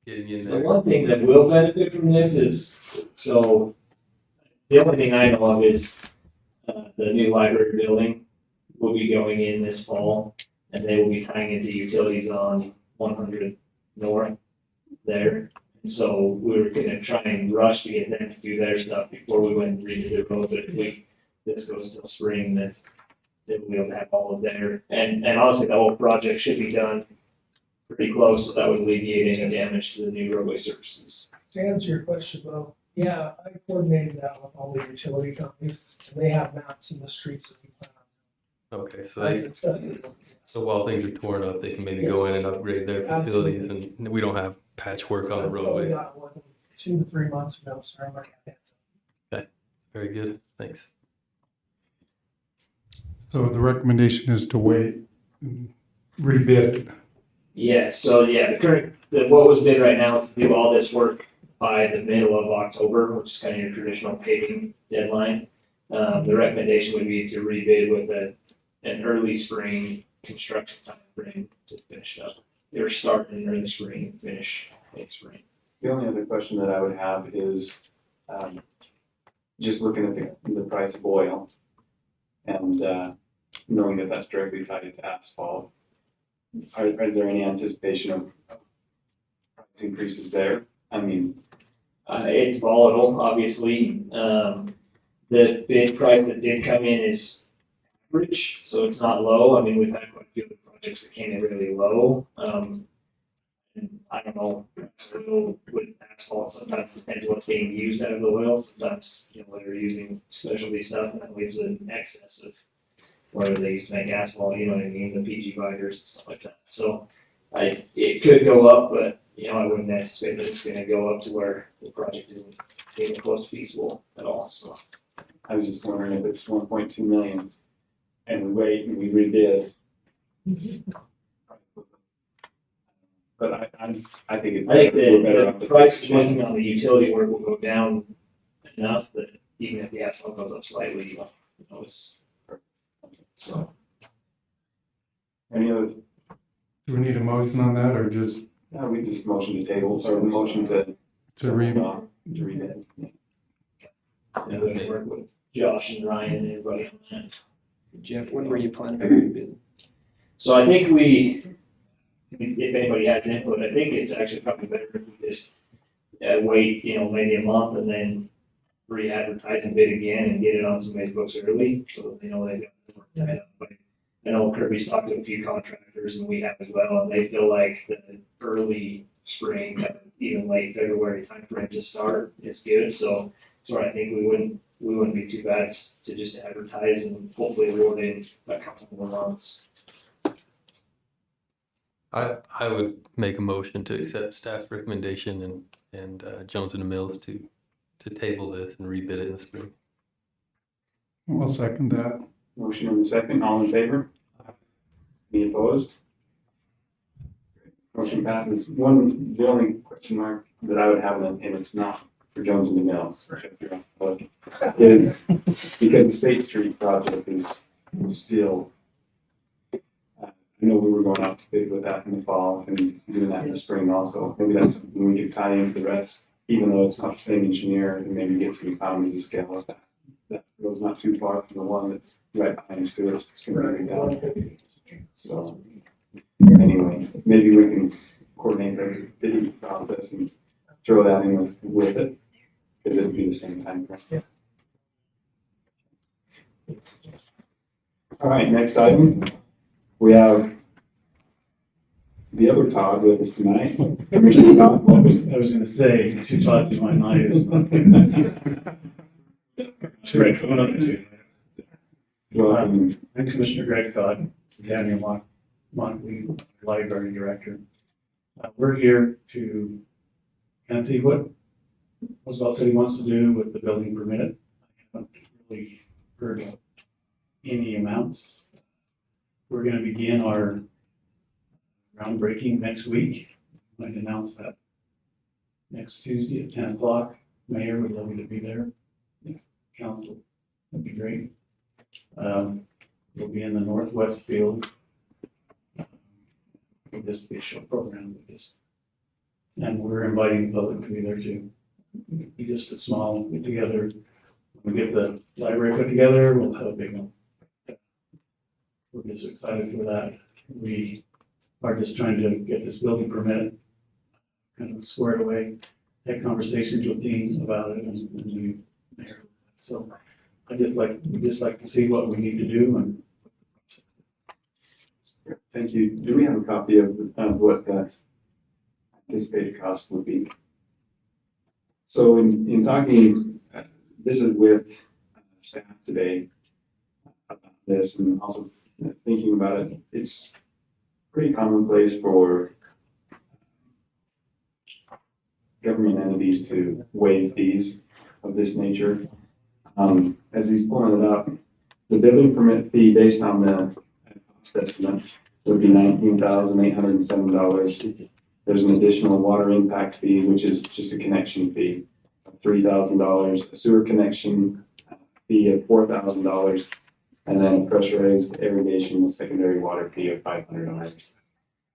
getting in The there? one thing that will benefit from this is, so the only thing I know of is the new library building will be going in this fall, and they will be tying into utilities on 100 North there. And so we were gonna try and rush to get them to do their stuff before we went and redid the road, but if this goes till spring, then we'll be able to have all of their, and honestly, the whole project should be done pretty close, so that would alleviate any damage to the new roadway surfaces. To answer your question though, yeah, I coordinated that with all the utility companies, and they have maps in the streets that we plan on. Okay, I so while things are torn up, they can maybe go in and upgrade their facilities, and we don't have patchwork on the Probably roadway. got 2 to 3 months ago, so I'm not gonna answer. Very good, thanks. So the recommendation is to wait and rebid it. Yeah, so yeah, what was bid right now is to do all this work by the middle of October, which is kind of your traditional paving deadline. The recommendation would be to rebid with an early spring construction time frame to finish up. Or start in early spring, finish late spring. The only other question that I would have is, just looking at the price of oil and, knowing that that's directly tied to asphalt, is there any anticipation of price increases there? I mean, It's volatile, obviously. The bid price that did come in is average, so it's not low. I mean, we've had quite a few of the projects that came in really low. And I don't know oil with asphalt, sometimes depends what's being used out of the oil, sometimes, they're using specialty stuff and that leaves an excess of whatever they use to make asphalt, you know what I mean, the PG binders and stuff like that. So it could go up, but, I wouldn't anticipate that it's gonna go up to where the project isn't even close to feasible at all, so. I was just wondering if it's 1.2 million and we wait and we rebid. But I think I think we're better off the with price is 10%. looking on the utility work will go down enough that even if the asphalt goes up slightly, it's. So, Any other, Do we need a motion on that or just we just motion to table, or the motion to read? to rebid. we're gonna work with Josh and Ryan and everybody on that. Jeff, when were you planning on bidding? So I think if anybody has input, I think it's actually probably better if we just wait, maybe a month and then re-advertise and bid again and get it on somebody's books early, so that they know they've got the work tied up. But I know Kirby's talked to a few contractors and we have as well, and they feel like the early spring, even late February timeframe to start is good, so I think we wouldn't be too bad to just advertise and hopefully award in a couple more months. I would make a motion to accept staff's recommendation and Jones and Mills to table this and rebid it in the spring. I'll second that. Motion in the second, all in favor? Any opposed? Motion passes. The only question mark that I would have, and it's not for Jones and Mills, is because the State Street project is still, I know we were going out to bid with that in the fall and doing that in the spring also. Maybe that's something we could tie into the rest, even though it's not the same engineer, and maybe get some economies of scale with that. That goes not too far from the one that's right behind Stewart's. It's going to be down. So anyway, maybe we can coordinate the bidding process and throw that in with it, because it'd be the same time frame. All right, next item. We have the other Todd with us tonight. Commissioner Todd. I was gonna say, two Todds in my night is not. Right, so one of the two. Welcome. I'm Commissioner Greg Todd, Daniel Montley, Library Director. We're here to kind of see what Roosevelt City wants to do with the building permit. I haven't really heard of any amounts. We're gonna begin our groundbreaking next week. I'd announce that next Tuesday at 10 o'clock. Mayor would love you to be there. Council, that'd be great. We'll be in the Northwest Field. It'll just be a short program, and we're inviting the public to be there too. It'll be just a small get together. When we get the library put together, we'll have a big one. We're just excited for that. We are just trying to get this building permit kind of squared away, had conversations with Dean about it and the mayor. So we'd just like to see what we need to do and. Thank you. Do we have a copy of what that anticipated cost would be? So in talking, visit with staff today about this and also thinking about it, it's pretty commonplace for government entities to waive fees of this nature. As he's pulling it up, the building permit fee based on the cost estimate would be $19,807. There's an additional water impact fee, which is just a connection fee of $3,000, a sewer connection fee of $4,000, and then a pressurized irrigation and secondary water fee of $500.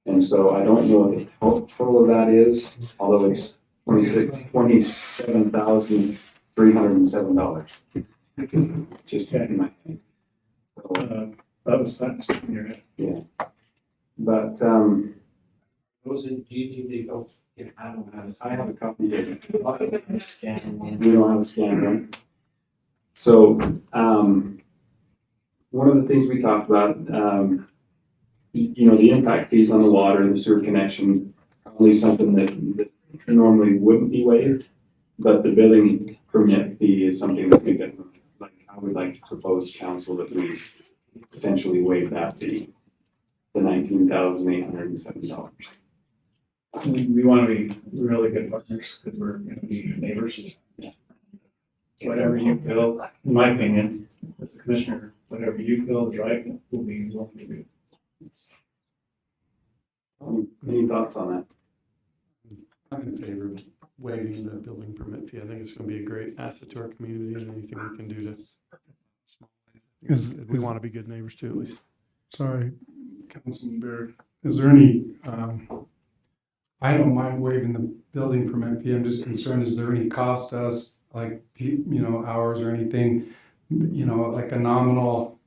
And so I don't know what the total of that is, although it's $27,307. Just in my head. So, That was in your head. yeah. But Those in GDP, I don't have. I have a copy here. Scan one. We don't have a scan one. So one of the things we talked about, the impact fees on the water and the sewer connection, probably something that normally wouldn't be waived, but the building permit fee is something that we could, like, I would like to propose to council that we potentially waive that fee, the $19,807. We want to be really good partners because we're going to be neighbors. Whatever you feel, in my opinion, as a commissioner, whatever you feel is right, we'll be willing to do. Any thoughts on that? I'm in favor of waiving the building permit fee. I think it's going to be a great asset to our community, and anything we can do to. We want to be good neighbors too, at least. Sorry, Councilman Baird. Is there any, I don't mind waiving the building permit fee. I'm just concerned, is there any cost to us, like, hours or anything, like a nominal?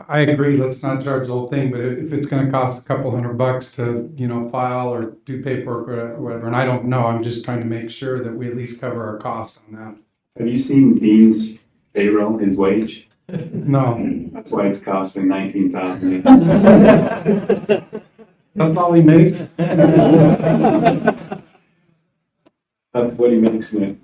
I agree, let's not charge the whole thing, but if it's gonna cost a couple $100 to, file or do paperwork or whatever, and I don't know, I'm just trying to make sure that we at least cover our costs on that. Have you seen Dean's payroll, his wage? No, That's why it's costing $19,000. that's all he makes? That's what he makes in it.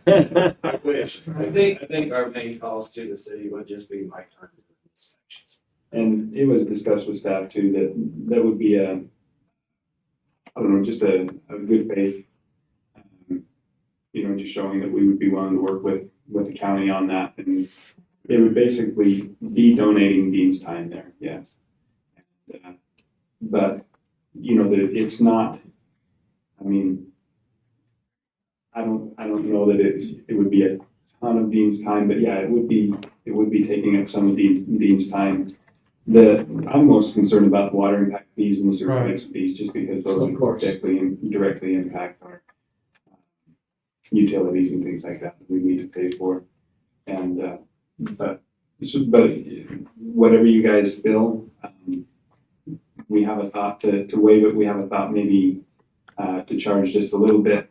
I wish. I think our main calls to the city would just be my turn to do inspections. And it was discussed with staff too, that would be I don't know, just a good faith, just showing that we would be willing to work with the county on that. And it would basically be donating Dean's time there, yes. But, it's not, I mean, I don't know that it would be a ton of Dean's time, but yeah, it would be taking up some of Dean's time. I'm most concerned about the water impact fees and the sewer connection fees, just because those directly impact our utilities and things like that we need to pay for. And but whatever you guys feel, we have a thought to waive it. We have a thought maybe to charge just a little bit.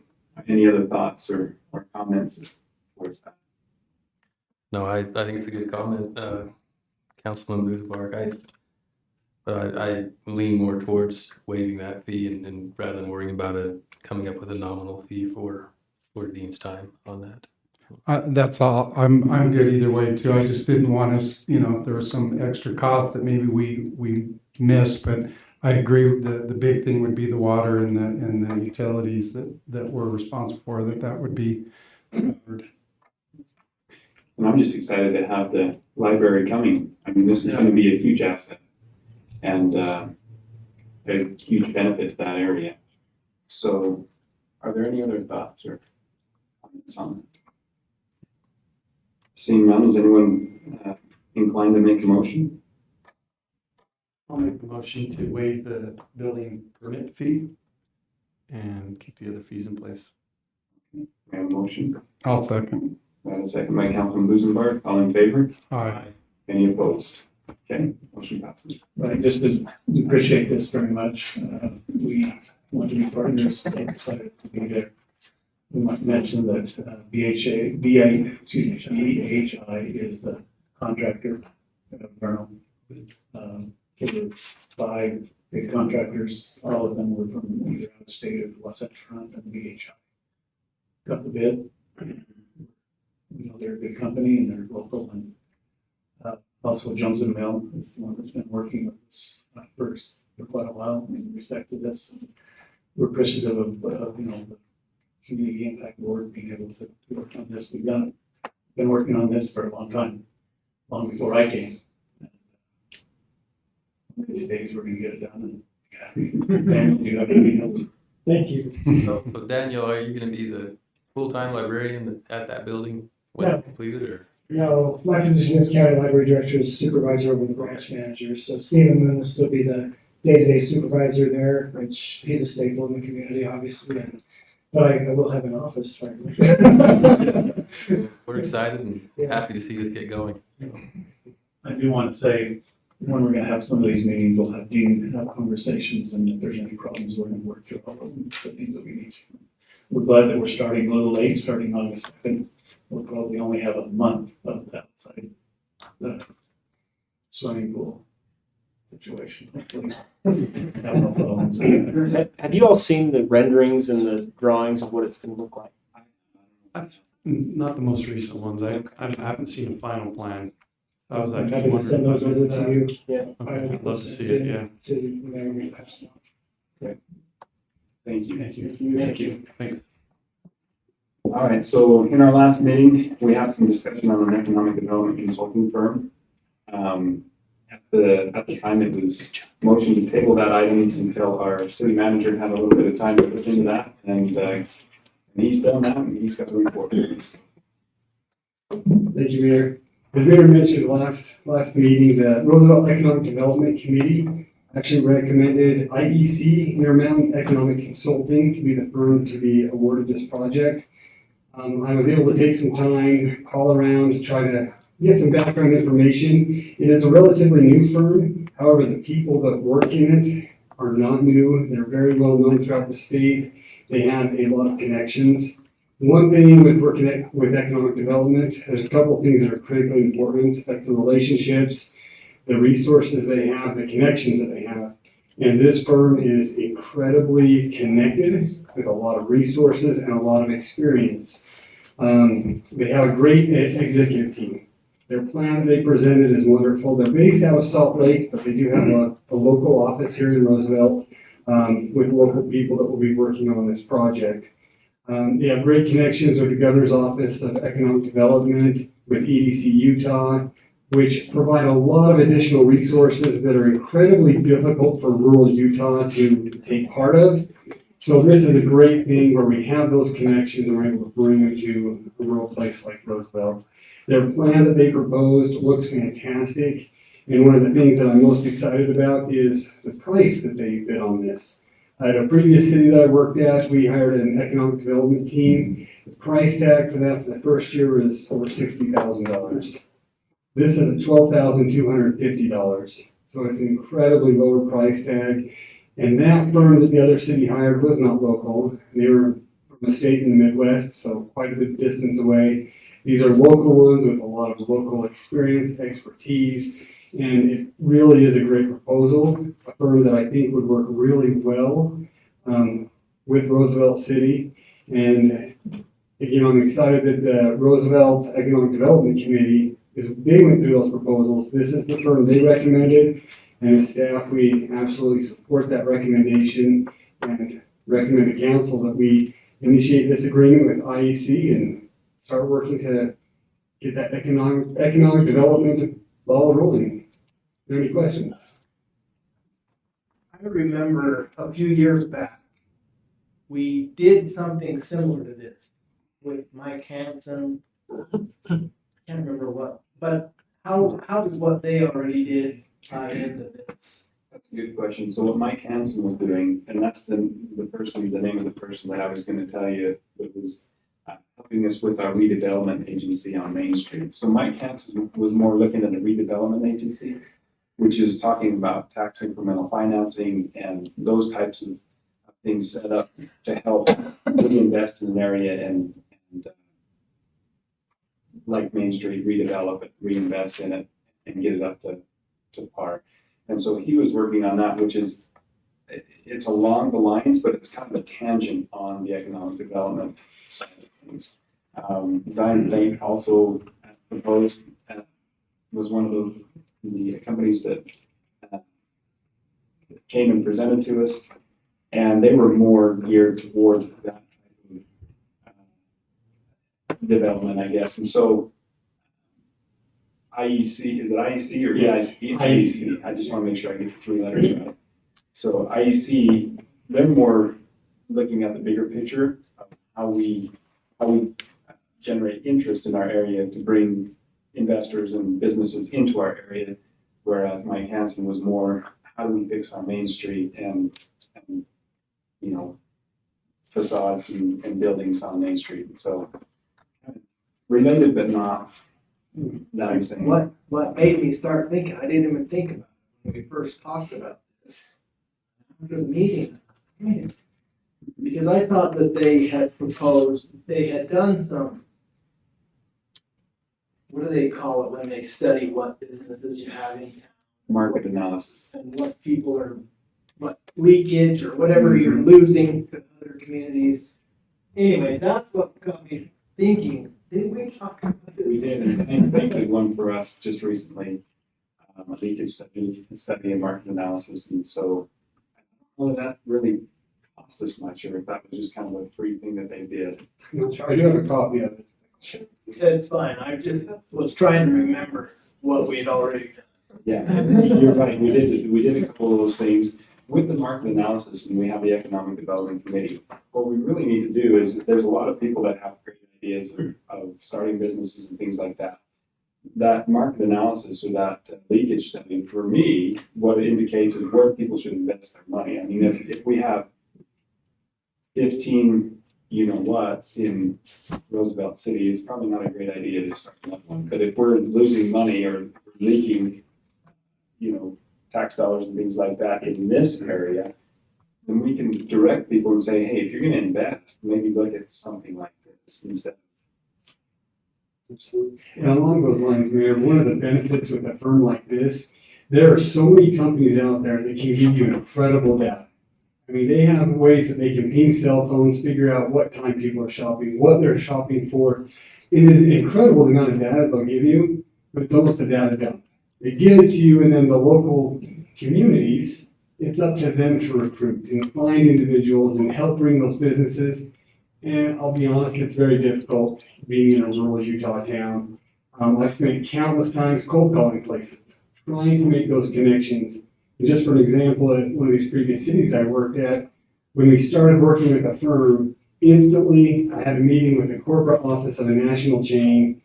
Any other thoughts or comments towards that? No, I think it's a good comment, Councilman Boothbark. I lean more towards waiving that fee and rather than worrying about coming up with a nominal fee for Dean's time on that. That's all. I'm good either way too. I just didn't want us, if there was some extra cost that maybe we missed, but I agree. The big thing would be the water and the utilities that we're responsible for. That would be covered. And I'm just excited to have the library coming. I mean, this is going to be a huge asset and a huge benefit to that area. So, are there any other thoughts or comments on that? Seeing none, is anyone inclined to make a motion? I'll make the motion to waive the building permit fee and keep the other fees in place. We have a motion. I'll second. And a second by Councilman Boozenbark. All in favor? Aye. Any opposed? Okay, motion passes. Right, just as we appreciate this very much. We want to be partners. I'm excited to be there. We might mention that BHI is the contractor of Vernal. There were 5 big contractors. All of them were from either out of state or the Wasatch Front, and BHI got the bid. They're a good company and they're local, and also Jones and Mill is the one that's been working with us for quite a while in respect to this. We're appreciative of the Community Impact Board being able to work on this. We've been working on this for a long time, long before I came. One of these days we're going to get it done. And Daniel, do you have anything else? Thank you. So Daniel, are you going to be the full-time librarian at that building when it's completed, or? No, my position as county library director is supervisor over the branch manager. So Stephen Moon will still be the day-to-day supervisor there, which he's a staple in the community, obviously. But I will have an office finally. We're excited and happy to see this get going. I do want to say, when we're going to have some of these meetings, we'll have Dean have conversations, and if there's any problems, we're going to work through all of them, the things that we need. We're glad that we're starting a little late, starting August 2nd. We'll probably only have a month of the outside swimming pool situation. Hopefully, have no problem. Have you all seen the renderings and the drawings of what it's gonna look like? Not the most recent ones. I haven't seen a final plan. I was I'm actually happy to send those wondering over to you. Yeah. Okay, I'd love to see it, yeah. To whenever we pass them on. Thank you. Thank you. Thank you. Thanks. All right, so in our last meeting, we had some discussion on an economic development consulting firm. At the time, it was motion to table that item until our city manager had a little bit of time to look into that, and he's done that, and he's got the report. Thank you, Mayor. As Mayor mentioned last meeting, the Roosevelt Economic Development Committee actually recommended IEC, Intermountain Economic Consulting, to be the firm to be awarded this project. I was able to take some time, call around, to try to get some background information. It is a relatively new firm. However, the people that work in it are not new. They're very well known throughout the state. They have a lot of connections. One thing with working with economic development, there's a couple of things that are critically important. That's the relationships, the resources they have, the connections that they have. And this firm is incredibly connected with a lot of resources and a lot of experience. They have a great executive team. Their plan that they presented is wonderful. They're based out of Salt Lake, but they do have a local office here in Roosevelt with local people that will be working on this project. They have great connections with the Governor's Office of Economic Development, with EDC Utah, which provide a lot of additional resources that are incredibly difficult for rural Utah to take part of. So this is a great thing where we have those connections and we're able to bring them to a rural place like Roosevelt. Their plan that they proposed looks fantastic. And one of the things that I'm most excited about is the price that they bid on this. At a previous city that I worked at, we hired an economic development team. The price tag for that for the first year was over $60,000. This is at $12,250. So it's an incredibly lower price tag. And that firm that the other city hired was not local. They were from a state in the Midwest, so quite a bit distance away. These are local ones with a lot of local experience, expertise, and it really is a great proposal, a firm that I think would work really well with Roosevelt City. And again, I'm excited that the Roosevelt Economic Development Committee, they went through those proposals. This is the firm they recommended, and as staff, we absolutely support that recommendation and recommend to council that we initiate this agreement with IEC and start working to get that economic development ball rolling. Are there any questions? I remember a few years back, we did something similar to this with Mike Hansen. Can't remember what, but how does what they already did tie into this? That's a good question. So what Mike Hansen was doing, and that's the name of the person that I was going to tell you, that was helping us with our redevelopment agency on Main Street. So Mike Hansen was more looking at a redevelopment agency, which is talking about tax incremental financing and those types of things set up to help reinvest in an area and like Main Street, redevelop it, reinvest in it, and get it up to par. And so he was working on that, which is, it's along the lines, but it's kind of a tangent on the economic development side of things. Zions Bank also proposed, was one of the companies that came and presented to us, and they were more geared towards that type of development, I guess. And so IEC, is it IEC or EIC? IEC. I just want to make sure I get the three letters right. So IEC, they're more looking at the bigger picture of how we generate interest in our area to bring investors and businesses into our area, whereas Mike Hansen was more, how do we fix our Main Street and you know, facades and buildings on Main Street. And so related, but not the same. What made me start thinking, I didn't even think about it when we first talked about this. After the meeting, because I thought that they had proposed, they had done some, what do they call it when they study what businesses you have in town? Market analysis. And what people are leakage or whatever you're losing to other communities. Anyway, that's what got me thinking, didn't we talk about We this? did, and I think they did one for us just recently, a leakage study and market analysis, and so I don't know that really cost us much, or if that was just kind of a free thing that they did. I do have a copy of it. It's fine, I just was trying to remember what we had already done. Yeah, you're right, we did a couple of those things. With the market analysis, and we have the economic development committee, what we really need to do is, there's a lot of people that have great ideas of starting businesses and things like that. That market analysis or that leakage study, for me, what it indicates is where people should invest their money. I mean, if we have 15 you-know-whats in Roosevelt City, it's probably not a great idea to start that one. But if we're losing money or leaking, tax dollars and things like that in this area, then we can direct people and say, hey, if you're going to invest, maybe look at something like this instead. Absolutely. And along those lines, Mayor, one of the benefits with a firm like this, there are so many companies out there that can give you incredible data. I mean, they have ways that they can ping cell phones, figure out what time people are shopping, what they're shopping for. It is incredible the amount of data they'll give you, but it's almost a data dump. They give it to you, and then the local communities, it's up to them to recruit and find individuals and help bring those businesses. And I'll be honest, it's very difficult being in a rural Utah town. I've spent countless times cold calling places, trying to make those connections. And just for an example, at one of these previous cities I worked at, when we started working with a firm, instantly I had a meeting with the corporate office of a national chain.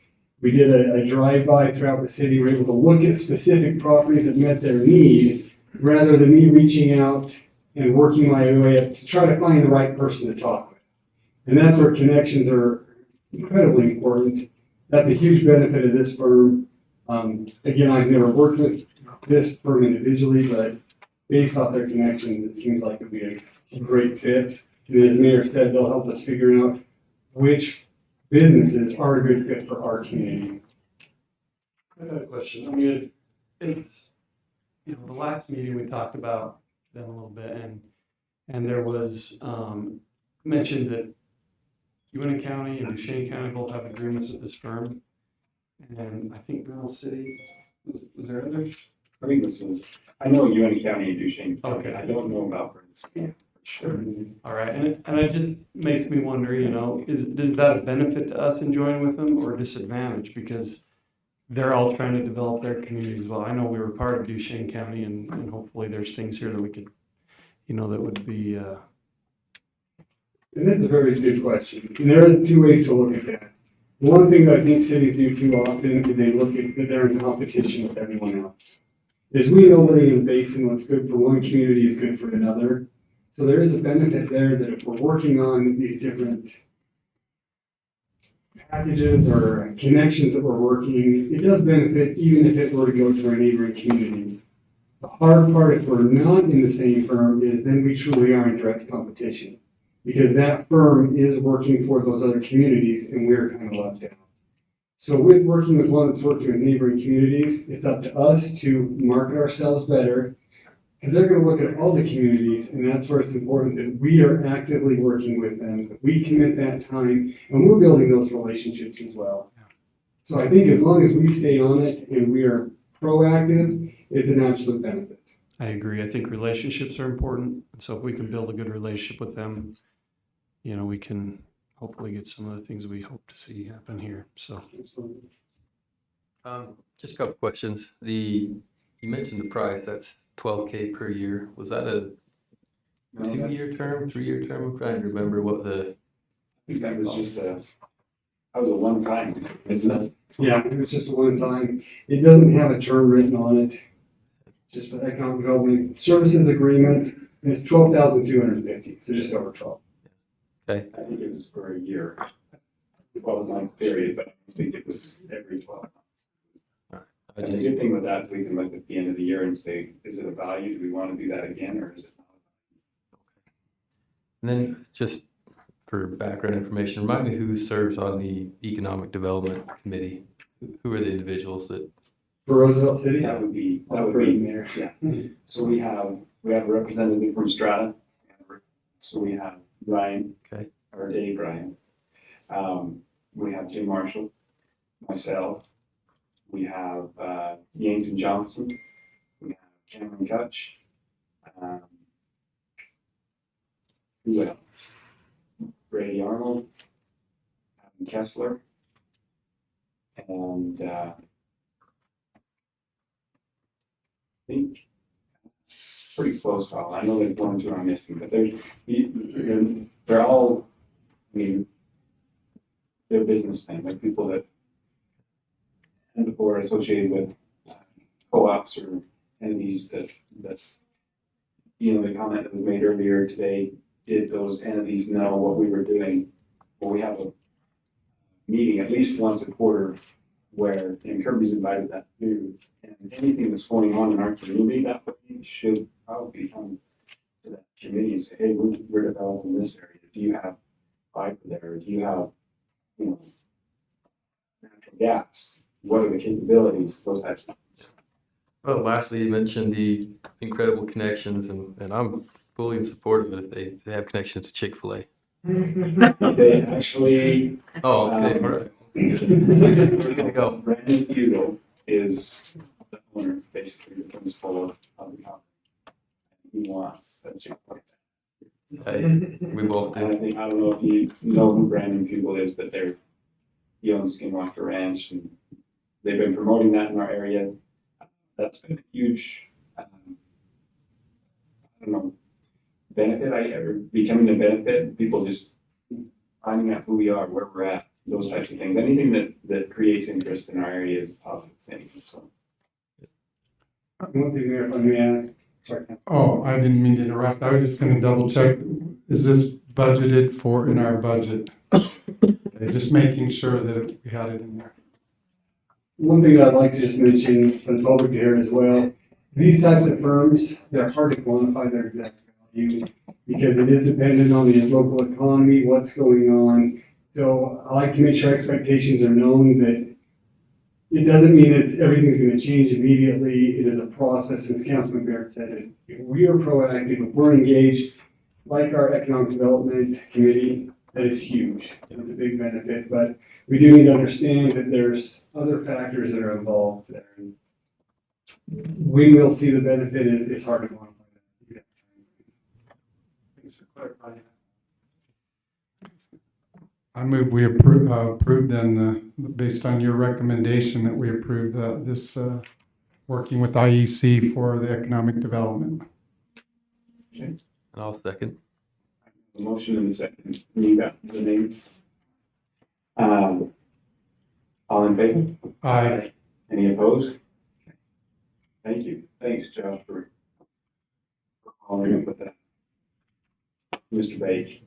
We did a drive-by throughout the city. We were able to look at specific properties that met their need, rather than me reaching out and working my way up to try to find the right person to talk with. And that's where connections are incredibly important. That's a huge benefit of this firm. Again, I've never worked with this firm individually, but based off their connections, it seems like it'd be a great fit. And as the mayor said, they'll help us figure out which businesses are a good fit for our community. I got a question. I mean, it's, the last meeting we talked about them a little bit, and there was mentioned that Uinta County and Duchesne County both have agreements with this firm, and I think Mineral City, was there others? I think I know Uinta County and Duchesne. Okay. I don't know about Bernstein. Sure. All right, and it just makes me wonder, is that a benefit to us in joining with them, or a disadvantage, because they're all trying to develop their communities well. I know we were part of Duchesne County, and hopefully there's things here that we could, that would be. And that's a very good question. And there are two ways to look at that. One thing that I think cities do too often is they look at that they're in competition with everyone else. As we know, living in the basin, what's good for one community is good for another. So there is a benefit there that if we're working on these different packages or connections that we're working, it does benefit even if it were to go to our neighboring community. The hard part if we're not in the same firm is then we truly are in direct competition, because that firm is working for those other communities and we're kind of left out. So with working with one that's working with neighboring communities, it's up to us to market ourselves better, because they're going to look at all the communities, and that's where it's important that we are actively working with them, that we commit that time, and we're building those relationships as well. So I think as long as we stay on it and we are proactive, it's an absolute benefit. I agree. I think relationships are important. So if we can build a good relationship with them, we can hopefully get some of the things we hope to see happen here. So, Absolutely. Just a couple questions. You mentioned the price, that's $12K per year. Was that a 2-year term, 3-year term? I'm trying to remember what I think that was just that was a one-time, isn't it? Yeah, it was just a one-time. It doesn't have a term written on it. Just for economic development services agreement, and it's $12,250, so just over 12. Okay. I think it was for a year, 12-month period, but I don't think it was every 12 months. And the good thing with that is we can look at the end of the year and say, is it a value? Do we want to do that again, or is it not? And then just for background information, remind me who serves on the Economic Development Committee. Who are the individuals that? For Roosevelt City? That would be there. yeah. So we have we have a representative from Strata. So we have Ryan. Okay. Or Dave Ryan. We have Jim Marshall, myself. We have Yankton Johnson. We have Cameron Kutch. Who else? Brady Arnold, Adam Kessler, and I think pretty close to all. I know there's one or two I'm missing, but they're all, I mean, they're businessmen, they're people that or associated with co-ops or entities that you know, the comment that was made earlier today, did those entities know what we were doing? Well, we have a meeting at least once a quarter where, and Kirby's invited that too, and anything that's going on in our community, that way should probably come to that committee and say, hey, we're developing this area. Do you have fiber there? Do you have, you know, natural gas? What are the capabilities? Those types of things. Well, lastly, you mentioned the incredible connections, and I'm fully in support of it if they have connections to Chick-fil-A. They actually. Oh, okay, all right. Good to go. Brandon Fugel is the owner, basically, the principal of the company. He wants that Chick-fil-A. Hey, we both do. I don't know if you know who Brandon Fugel is, but he owns Skinwalker Ranch, and they've been promoting that in our area. That's been a huge, I don't know, benefit, or becoming a benefit, people just finding out who we are, where we're at, those types of things. Anything that creates interest in our area is a positive thing, so. One thing there, if I may add, sorry. Oh, I didn't mean to interrupt. I was just gonna double check. Is this budgeted for in our budget? Okay, just making sure that we had it in there. One thing that I'd like to just mention for the public to hear as well, these types of firms, they're hard to quantify their exact value because it is dependent on the local economy, what's going on. So I like to make sure expectations are known that it doesn't mean everything's going to change immediately. It is a process, as Councilman Barrett said. If we are proactive, if we're engaged, like our Economic Development Committee, that is huge. It's a big benefit, but we do need to understand that there's other factors that are involved there. When we'll see the benefit is hard to quantify. Thanks for clarifying. I move we approve then, based on your recommendation, that we approve this working with IEC for the economic development. Okay. And I'll second. The motion and the second. You got the names. All in favor? Aye. Any opposed? Thank you. Thanks, Josh, for following up with that. Mr. Page.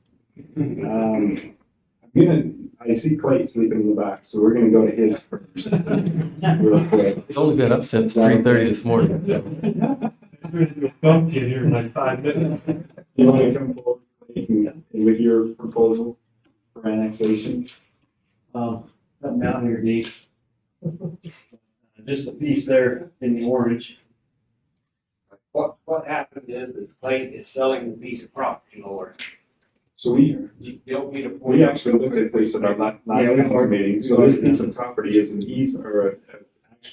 I see Clay sleeping in the back, so we're gonna go to his first. Real quick. It's only been up since 3:30 this morning. Get here in like 5 minutes. You wanna come forward with your proposal for annexation? Come down here, Dee. Just a piece there in the orange. What happened is that Clay is selling the piece of property lower. So we don't need a. We actually looked at this at our last board meeting, so this piece of property is an easement, or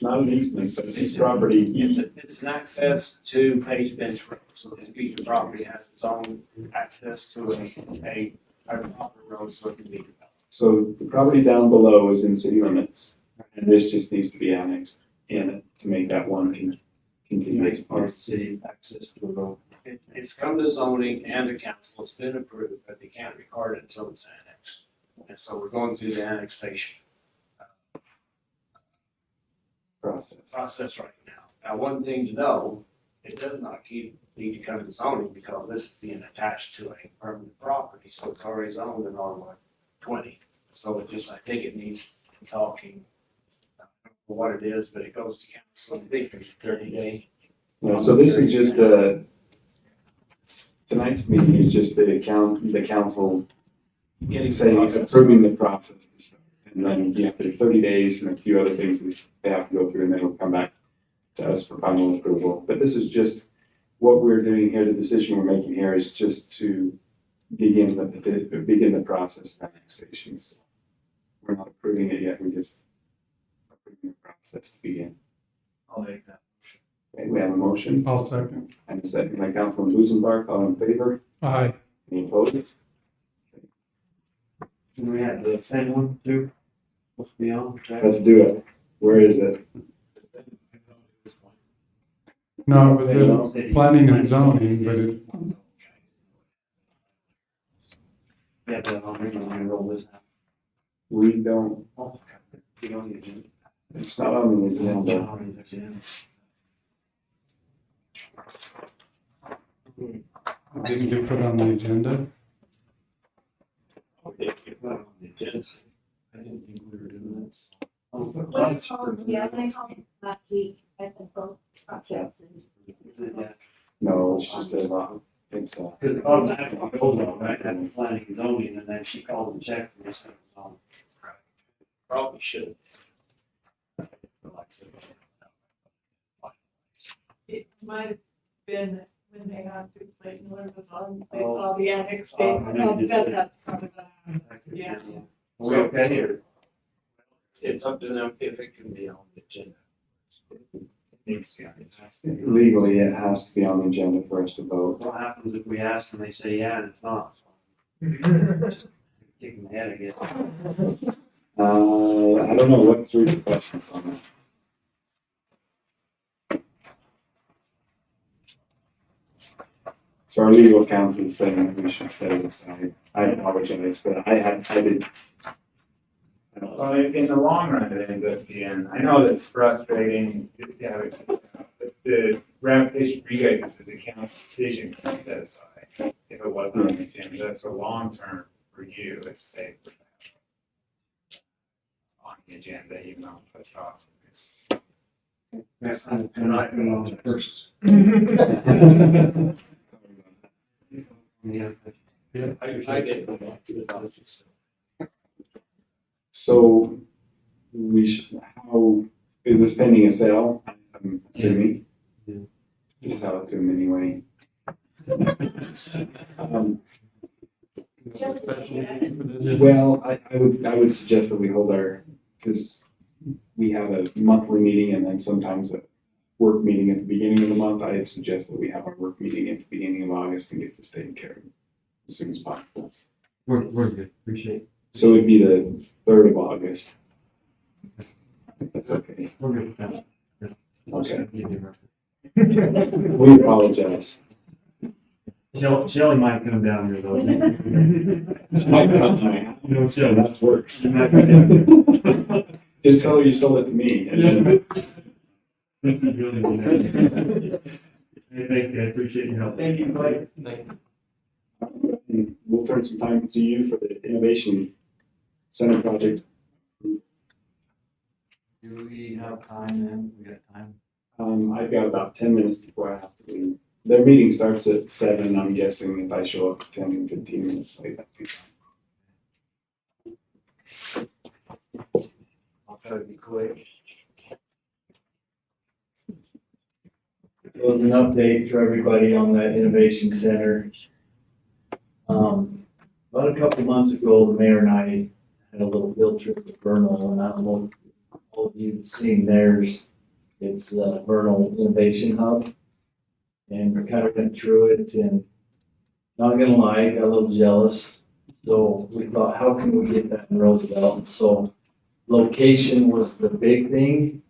not an easement, but a piece of property. It's an access to Page Bench Road, so this piece of property has its own access to a proper road, so it can be developed. So the property down below is in city limits, and this just needs to be annexed in it to make that one continuous part of the city access to the road. It's come to zoning and the council, it's been approved, but they can't record it until it's annexed. And so we're going through the annexation process right now. Now, one thing to know, it does not need to come to zoning because this is being attached to a permanent property, so it's already zoned in R120. So it just, I think it needs talking, I don't know what it is, but it goes to council, I think there's a 30-day. So this is just tonight's meeting is just the council saying, approving the process to start. And then you have to do 30 days and a few other things that they have to go through, and then it'll come back to us for final approval. But this is just what we're doing here, the decision we're making here is just to begin the process of annexations. We're not approving it yet, we're just approving the process to begin. I'll make that. Okay, we have a motion I'll second. and a second by Councilman Busenbark, all in favor? Aye. Any opposed? And we had the same one too, what's beyond? Let's do it. Where is it? No, it was in planning and zoning, but it, Yeah, but I'm roll this now. We don't, Oh, you don't need to. it's not on the agenda. it didn't get put on the agenda. I didn't think we were doing this. What's it called? Yeah, when I called last week, I said both projects. No, it's just it's a, Because the contact was old, right, had planning and zoning, and then she called and checked, and this was on. Probably should. It might have been when they have to play, when it was on, they Oh. saw the annex Oh, date. I know you That's said. probably the, yeah. We okay here? It's up to them if it can be on the agenda. Needs to be on the agenda. legally, it has to be on the agenda for us to vote. What happens if we ask and they say, yeah, and it's not? Kick them ahead again. I don't know, what through the questions on that. So our legal counsel is saying that we should set it aside. I apologize, but I did. I don't- Well, in the long run, it ends up being, I know that's frustrating, but the ramification for you guys is the council decision to set that aside. If it wasn't on the agenda, that's a long term for you, it's safe for that. On the agenda, even though it's off. And I can on the purchase. Yeah. Yeah. I did. So we should, how, is this pending a sale? I'm assuming. Yeah. To sell it to him anyway. Well, I would suggest that we hold our, because we have a monthly meeting and then sometimes a work meeting at the beginning of the month. I'd suggest that we have our work meeting at the beginning of August and get this taken care of as soon as possible. We're good, appreciate it. So it'd be the 3rd of August. That's okay. We're good with that. Okay. Give you a reference. We apologize. Shelley might come down here though. No, so that's worse. Just tell her you sold it to me. Hey, thanks, guys, appreciate your help. Thank you, Clay. We'll turn some time to you for the Innovation Center project. Do we have time then? We got time? I've got about 10 minutes before I have to leave. Their meeting starts at 7. I'm guessing if I show up 10, 15 minutes late, that'd be fine. I'll try to be quick. So as an update for everybody on that innovation center. About a couple months ago, the mayor and I had a little field trip to Vernal, and I don't know if all of you have seen theirs. It's Vernal Innovation Hub. And we kind of went through it, and not gonna lie, got a little jealous. So we thought, how can we get that in Roosevelt? And so location was the big thing.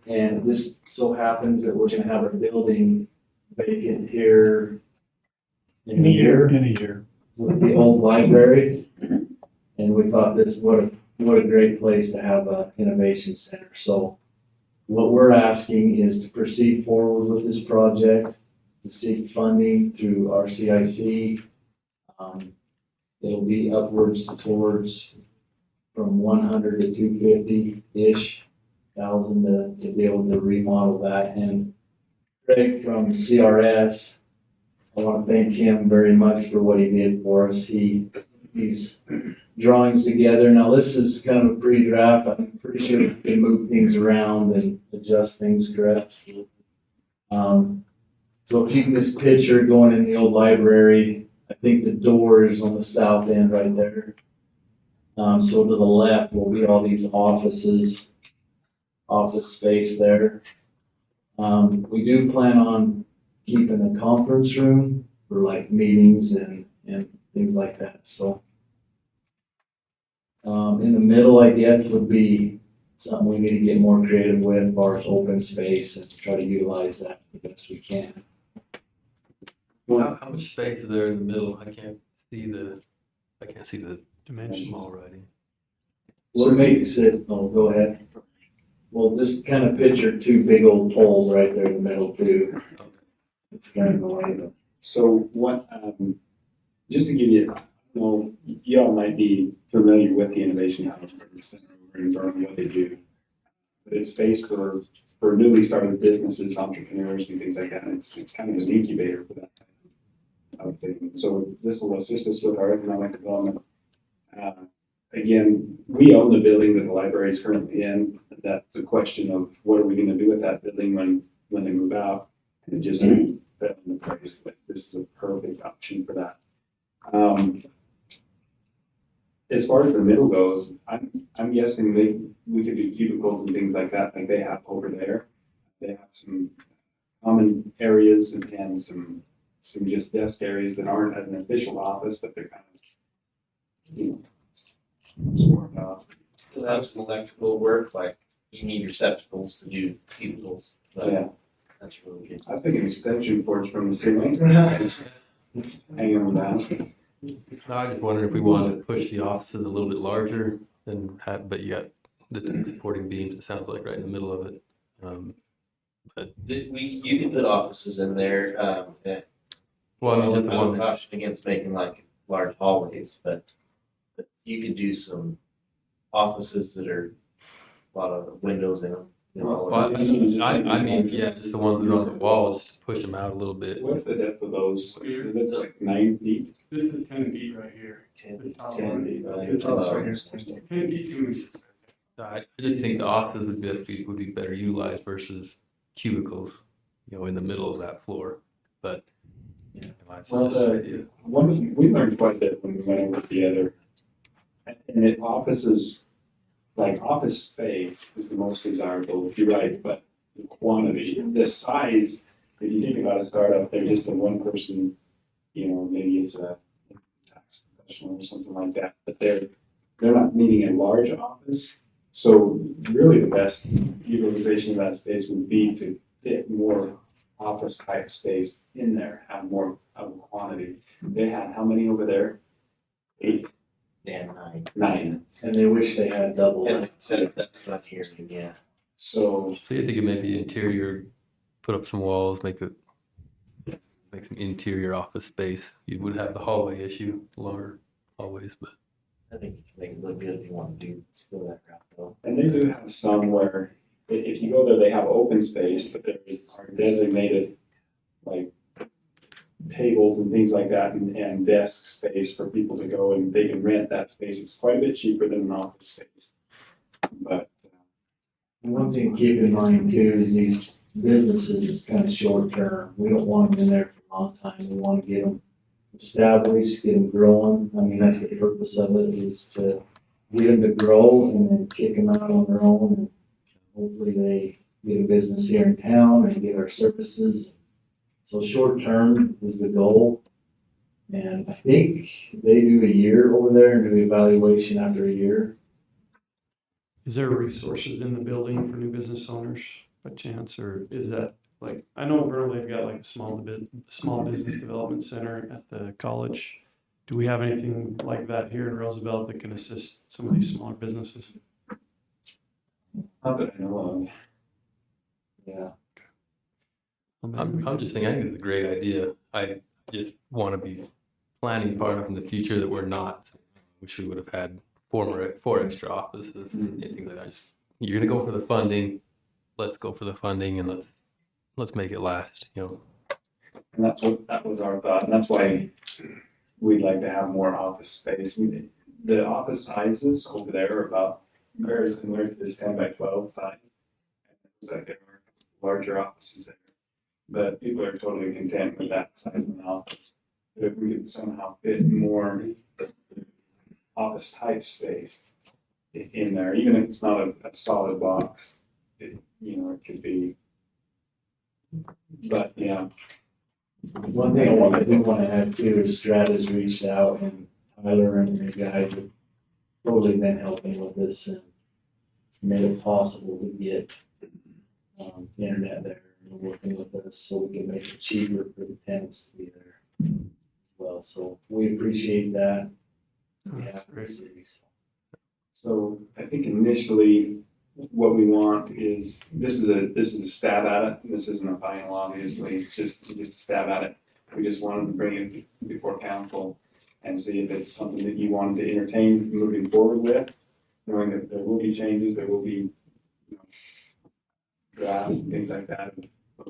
And it just so happens that we're gonna have a building vacant here in a year In a year. with the old library. And we thought what a great place to have a innovation center. So what we're asking is to proceed forward with this project, to seek funding through RCIC. It'll be upwards towards from 100 to 250-ish thousand to be able to remodel that. And Greg from CRS, I want to thank him very much for what he did for us. He's drawings together. Now this is kind of a pre-draft. I'm pretty sure we can move things around and adjust things correct. So keeping this picture going in the old library, I think the door is on the south end right there. So to the left will be all these offices, office space there. We do plan on keeping a conference room for like meetings and things like that, so. In the middle, I guess, would be something we need to get more creative with, as far as open space and try to utilize that the best we can. How much space is there in the middle? I can't see the Dimensions. small writing. What makes it, oh, go ahead. Well, just kind of picture two big old poles right there in the middle too. It's kind of annoying. So what, just to give you, well, you all might be familiar with the Innovation Center over in Burma, what they do. But it's space for newly started businesses, entrepreneurs and things like that. And it's kind of an incubator for that type of thing. So this will assist us with our economic development. Again, we own the building that the library is currently in. That's a question of what are we going to do with that building when they move out? And it just fell into place that this is a perfect option for that. As far as the middle goes, I'm guessing we could do cubicles and things like that, like they have over there. They have some common areas and some just desk areas that aren't an official office, but they're kind of, you know, swarmed off. You'll have some electrical work, like you need receptacles to do cubicles. But Yeah. that's really good. I think an extension cords from the ceiling, hanging them down. No, I just wondered if we wanted to push the offices a little bit larger and have, but you got the two supporting beams, it sounds like, right in the middle of it. You can put offices in there, that. Well, I mean, just the I'm one, caution against making like large hallways, but you could do some offices that are a lot of windows in them. You know, well, I mean, yeah, just the ones that are on the wall, just to push them out a little bit. What's the depth of those? It's like 9 feet. This is 10 feet right here. 10 This feet, top 10 one. feet, right? This top right here. 10 feet, 2 inches. I just think the offices would be better utilized versus cubicles, you know, in the middle of that floor. But you know, that's Well, just an idea. we learned quite a bit when we went over together. And it offices, like office space is the most desirable, you're right, but the quantity, the size, if you think about a startup, they're just a one person, you know, maybe it's a tax professional or something like that, but they're not needing a large office. So really the best utilization of that space would be to fit more office type space in there, have more of a quantity. They had how many over there? 8? And 9. 9. And they wish they had double. And instead of that's not here, yeah. So You think it may be interior, put up some walls, make some interior office space. You would have the hallway issue, longer hallways, but. I think you can make it look good if you want to go that route though. and they do have some where if you go there, they have open space, but there are designated like tables and things like that and desk space for people to go and they can rent that space. It's quite a bit cheaper than an office space. But And one thing to keep in mind too is these businesses is kind of short term. We don't want them in there for a long time. We want to get them established, get them growing. I mean, that's the purpose of it, is to get them to grow and then kick them out on their own. And hopefully they get a business here in town and get our services. So short term is the goal. And I think they do a year over there and do evaluation after a year. Is there resources in the building for new business owners by chance, or is that like, I know Vernal, they've got like a small business development center at the college. Do we have anything like that here in Roosevelt that can assist some of these smaller businesses? not that I know of. Yeah. I'm just thinking, I think it's a great idea. I just want to be planning far enough in the future that we're not. Wish we would have had four extra offices and things like that. You're gonna go for the funding. Let's go for the funding and let's make it last. You know. And that was our thought, and that's why we'd like to have more office space. And the office sizes over there are about very similar to this 10 by 12 size. It's like there are larger offices there. but people are totally content with that size of an office. But if we could somehow fit more office type space in there, even if it's not a solid box, it could be. But yeah, One thing I do want to add too is Strat has reached out, and Tyler and the guys have totally been helping with this and made it possible to get internet there and working with us so we can make it cheaper for the tenants to be there as well. So we appreciate that. We have the cities. so I think initially what we want is, this is a stab at it. This isn't a final, obviously, it's just a stab at it. We just wanted to bring it before council and see if it's something that you wanted to entertain moving forward with, knowing that there will be changes, there will be drafts and things like that,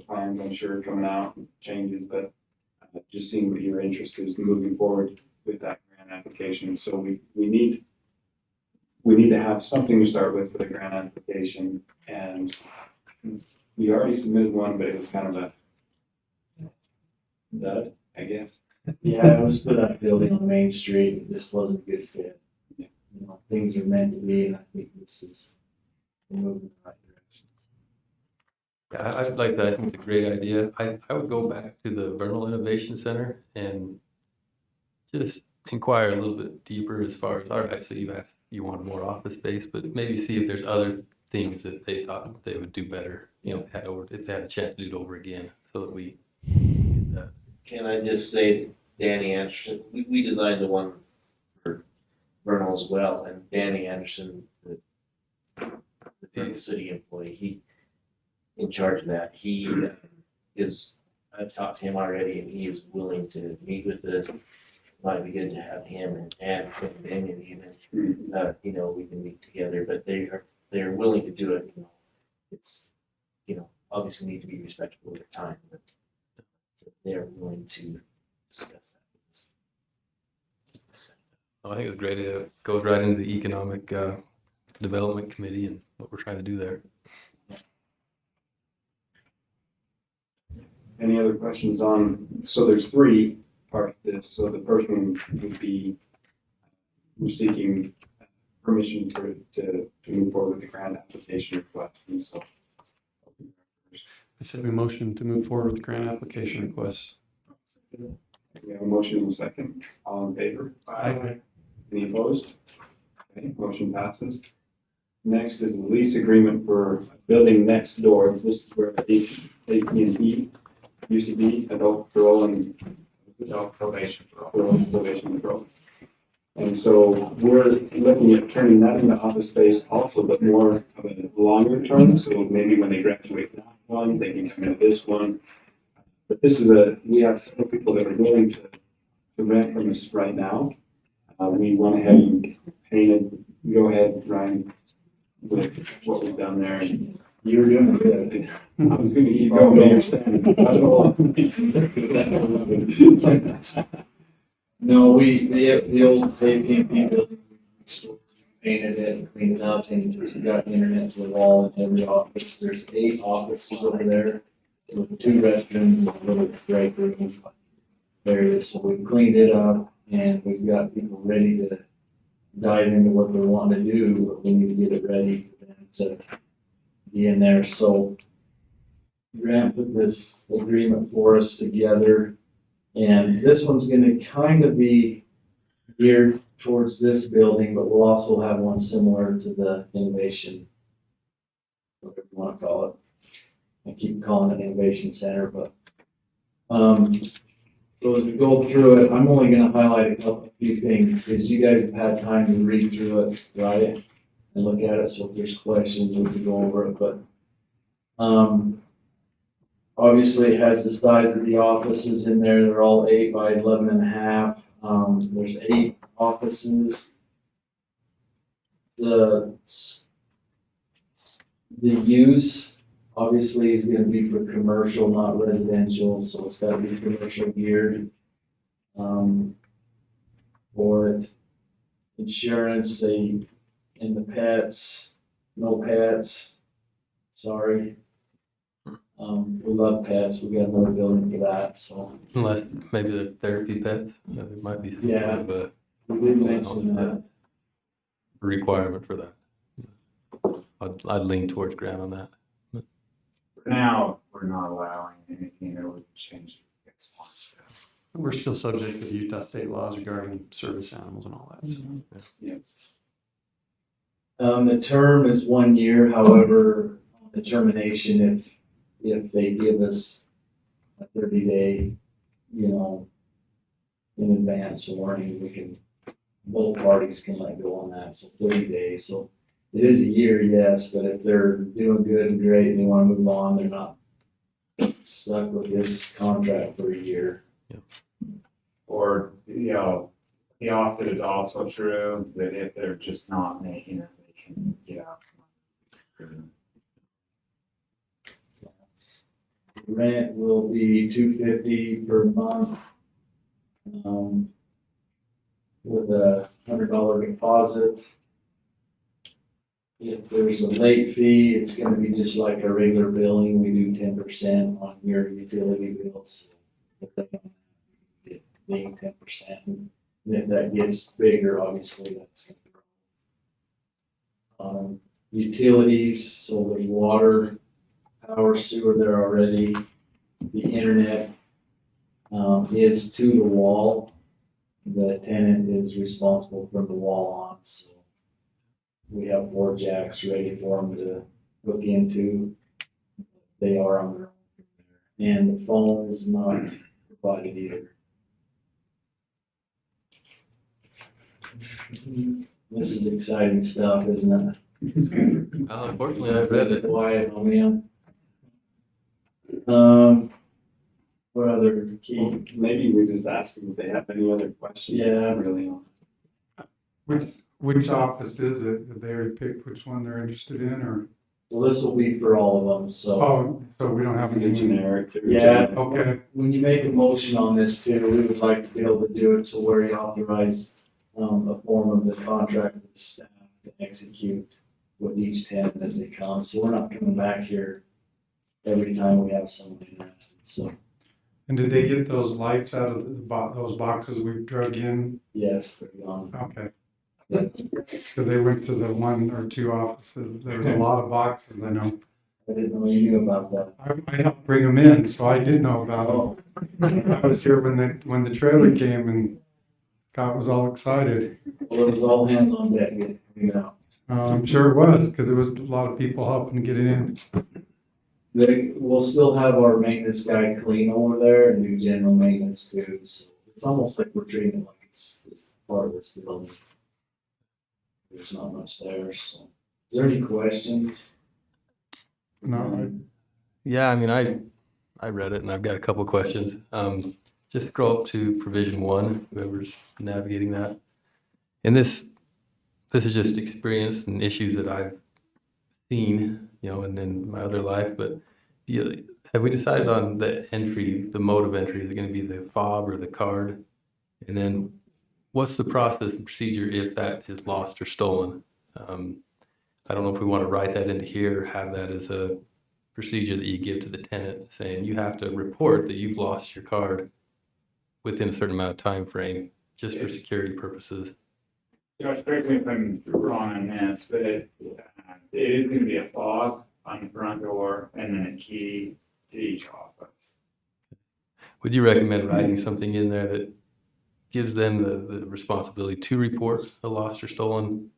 plans, I'm sure, coming out, changes, but just seeing what your interest is moving forward with that grant application. So we need to have something to start with the grant application, and we already submitted one, but it was kind of a dud, I guess. Yeah, it was for that building on Main Street. It just wasn't a good fit. You know, things are meant to be, and I think this is moving in the right direction. Yeah, I like that. I think it's a great idea. I would go back to the Vernal Innovation Center and just inquire a little bit deeper as far as, all right, so you wanted more office space, but maybe see if there's other things that they thought they would do better, if they had a chance to do it over again, so that we get that. Can I just say, Danny Anderson, we designed the one for Vernal as well, and Danny Anderson, the city employee, he in charge of that. He is, I've talked to him already, and he is willing to meet with us. Might be good to have him and Damien even, we can meet together, but they're willing to do it. It's, obviously we need to be respectful of the time, but they're willing to discuss that with us. I think it's great. It goes right into the Economic Development Committee and what we're trying to do there. Any other questions on, so there's three parts of this. So the first one would be we're seeking permission to move forward with the grant application request. And so I said we motion to move forward with the grant application request. we have a motion and a second. All in favor? Aye. Any opposed? Okay, motion passes. Next is the lease agreement for a building next door. This is where AT&T used to be, adult probation control. And so we're looking at turning that into office space also, but more of a longer term. So maybe when they graduate that one, they can come into this one. But this is we have several people that are willing to rent from us right now. We went ahead and painted, go ahead, Ryan, with what we've done there. You're doing good. I was going to keep going, but you're standing. No, the old AT&T building, painted it, cleaned it up, and just got internet to the wall in every office. There's 8 offices over there with 2 restrooms, a little break room areas. So we cleaned it up, and we've got people ready to dive into what they want to do, but we need to get it ready for them to be in there. So Grant put this agreement for us together, and this one's going to kind of be geared towards this building, but we'll also have one similar to the innovation, whatever you want to call it. I keep calling it Innovation Center, but so as we go through it, I'm only going to highlight a few things because you guys have had time to read through it, right, and look at it. So if there's questions, we can go over it. But obviously, it has the size of the offices in there. They're all 8 by 11.5. There's 8 offices. The use obviously is going to be for commercial, not residential, so it's got to be commercial geared for it. Insurance, say, in the pets, no pets, sorry. We love pets, we got another building for that, so. Unless maybe the therapy pets, there might be some Yeah. kind of a We did mention that. requirement for that. I'd lean towards grant on that. For now, we're not allowing anything that would change next month. We're still subject to the Utah state laws regarding service animals and all that. So. The term is 1 year, however, the termination, if they give us a 30-day, in advance warning, both parties can let go on that, so 30 days, so it is a year, yes, but if they're doing good and great and they wanna move on, they're not stuck with this contract for a year. Or, the opposite is also true, that if they're just not making it, they can get out. Rent will be $250 per month. With a $100 deposit. If there's a late fee, it's gonna be just like our regular billing, we do 10% on your utility bills. If they don't get being 10%, and if that gets bigger, obviously, that's gonna grow. Utilities, so there's water, power, sewer there already. The internet is to the wall. The tenant is responsible from the wall on, so we have 4 jacks ready for them to hook into. They are on their own. And the phone is not provided either. This is exciting stuff, isn't it? Unfortunately, I read it. Quiet on me. What other key? Maybe we just ask them if they have any other questions. Yeah. Really. Which office is it? Did they already pick which one they're interested in, or? Well, this will be for all of them, so. Oh, so we don't have any generic. Yeah. Okay. When you make a motion on this too, we would like to be able to do it to where you authorize a form of the contract with staff to execute with each tenant as they come. So we're not coming back here every time we have someone interested, so. And did they get those lights out of those boxes we drug in? Yes, they're gone. Okay. So they went to the 1 or 2 offices. There was a lot of boxes, I know. I didn't know you knew about that. I helped bring them in, so I did know about them. I was here when the trailer came and Scott was all excited. Well, it was all hands on deck getting it out. I'm sure it was, because there was a lot of people helping get it in. We'll still have our maintenance guy clean over there and do general maintenance too, so it's almost like we're treating it like it's part of this building. There's not much there, so. Is there any questions? No, Yeah, I mean, I read it and I've got a couple of questions. Just scroll up to provision 1, whoever's navigating that. And this is just experience and issues that I've seen, and in my other life, but have we decided on the mode of entry? Is it going to be the fob or the card? And then what's the process and procedure if that is lost or stolen? I don't know if we want to write that into here or have that as a procedure that you give to the tenant saying you have to report that you've lost your card within a certain amount of time frame just for security purposes. Josh, correct me if I'm wrong on this, but it is going to be a fob on the front door and then a key to each office. Would you recommend writing something in there that gives them the responsibility to report a lost or stolen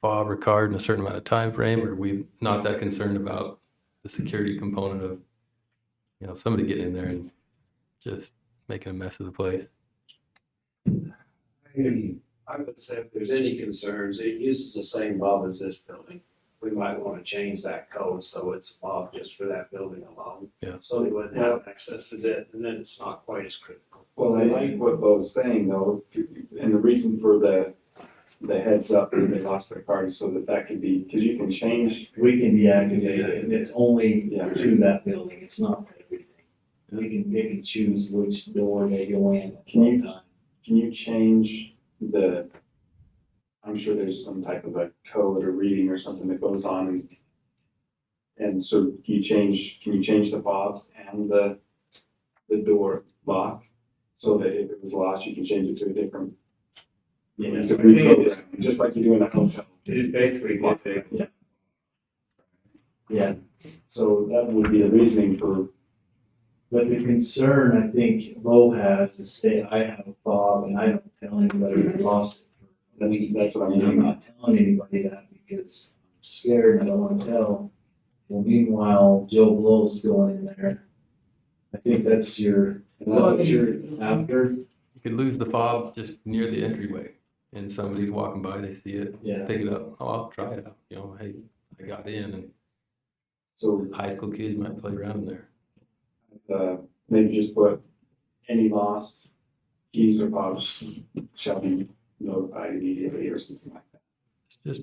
fob or card in a certain amount of time frame, or are we not that concerned about the security component of somebody getting in there and just making a mess of the place? I would say if there's any concerns, it uses the same fob as this building. We might want to change that code so it's a fob just for that building alone. Yeah. So they wouldn't have access to it, and then it's not quite as critical. Well, I like what Bo's saying though, and the reason for the heads up that they lost their card so that could be, because you can change. We can deactivate it, and it's only Yeah. to that building, it's not to everything. They can choose which door they go in at Can you- one time. Can you change I'm sure there's some type of a code or reading or something that goes on And so can you change the fobs and the door lock so that if it was lost, you can change it to a different? Yes. You can reprogram, just like you do in a hotel. It is basically disable. Yeah. Yeah, so that would be the reasoning for, But the concern I think Bo has is say I have a fob and I don't tell anybody I lost it. that's what I'm And I'm doing. not telling anybody that because I'm scared and I don't want to tell. Well, meanwhile, Joe Blow's going in there. I think that's your, is that what you're after? You could lose the fob just near the entryway, and somebody's walking by, they see it, Yeah. pick it up. Oh, I'll try it out. You know, hey, I got in, and So high school kids might play around in there. maybe just put any lost keys or fobs shall be notified immediately or something like that.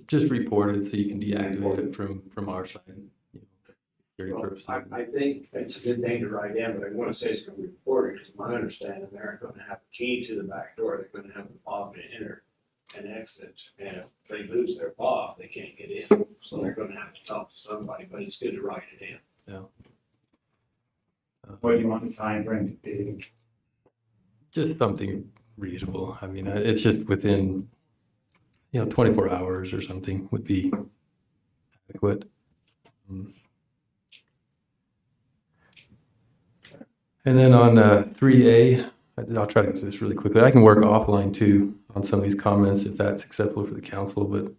Just report it so you can deactivate it from our side. You know, security Well, purposes. I think it's a good thing to write in, but I want to say it's going to be reported because my understanding, they're going to have a key to the back door. They're going to have the fob to enter and exit. And if they lose their fob, they can't get in. So they're going to have to talk to somebody, but it's good to write it in. Yeah. What do you want the time frame to be? Just something reasonable. I mean, it's just within, 24 hours or something would be adequate. And then on 3A, I'll try to go through this really quickly. I can work offline too on some of these comments if that's acceptable for the council, but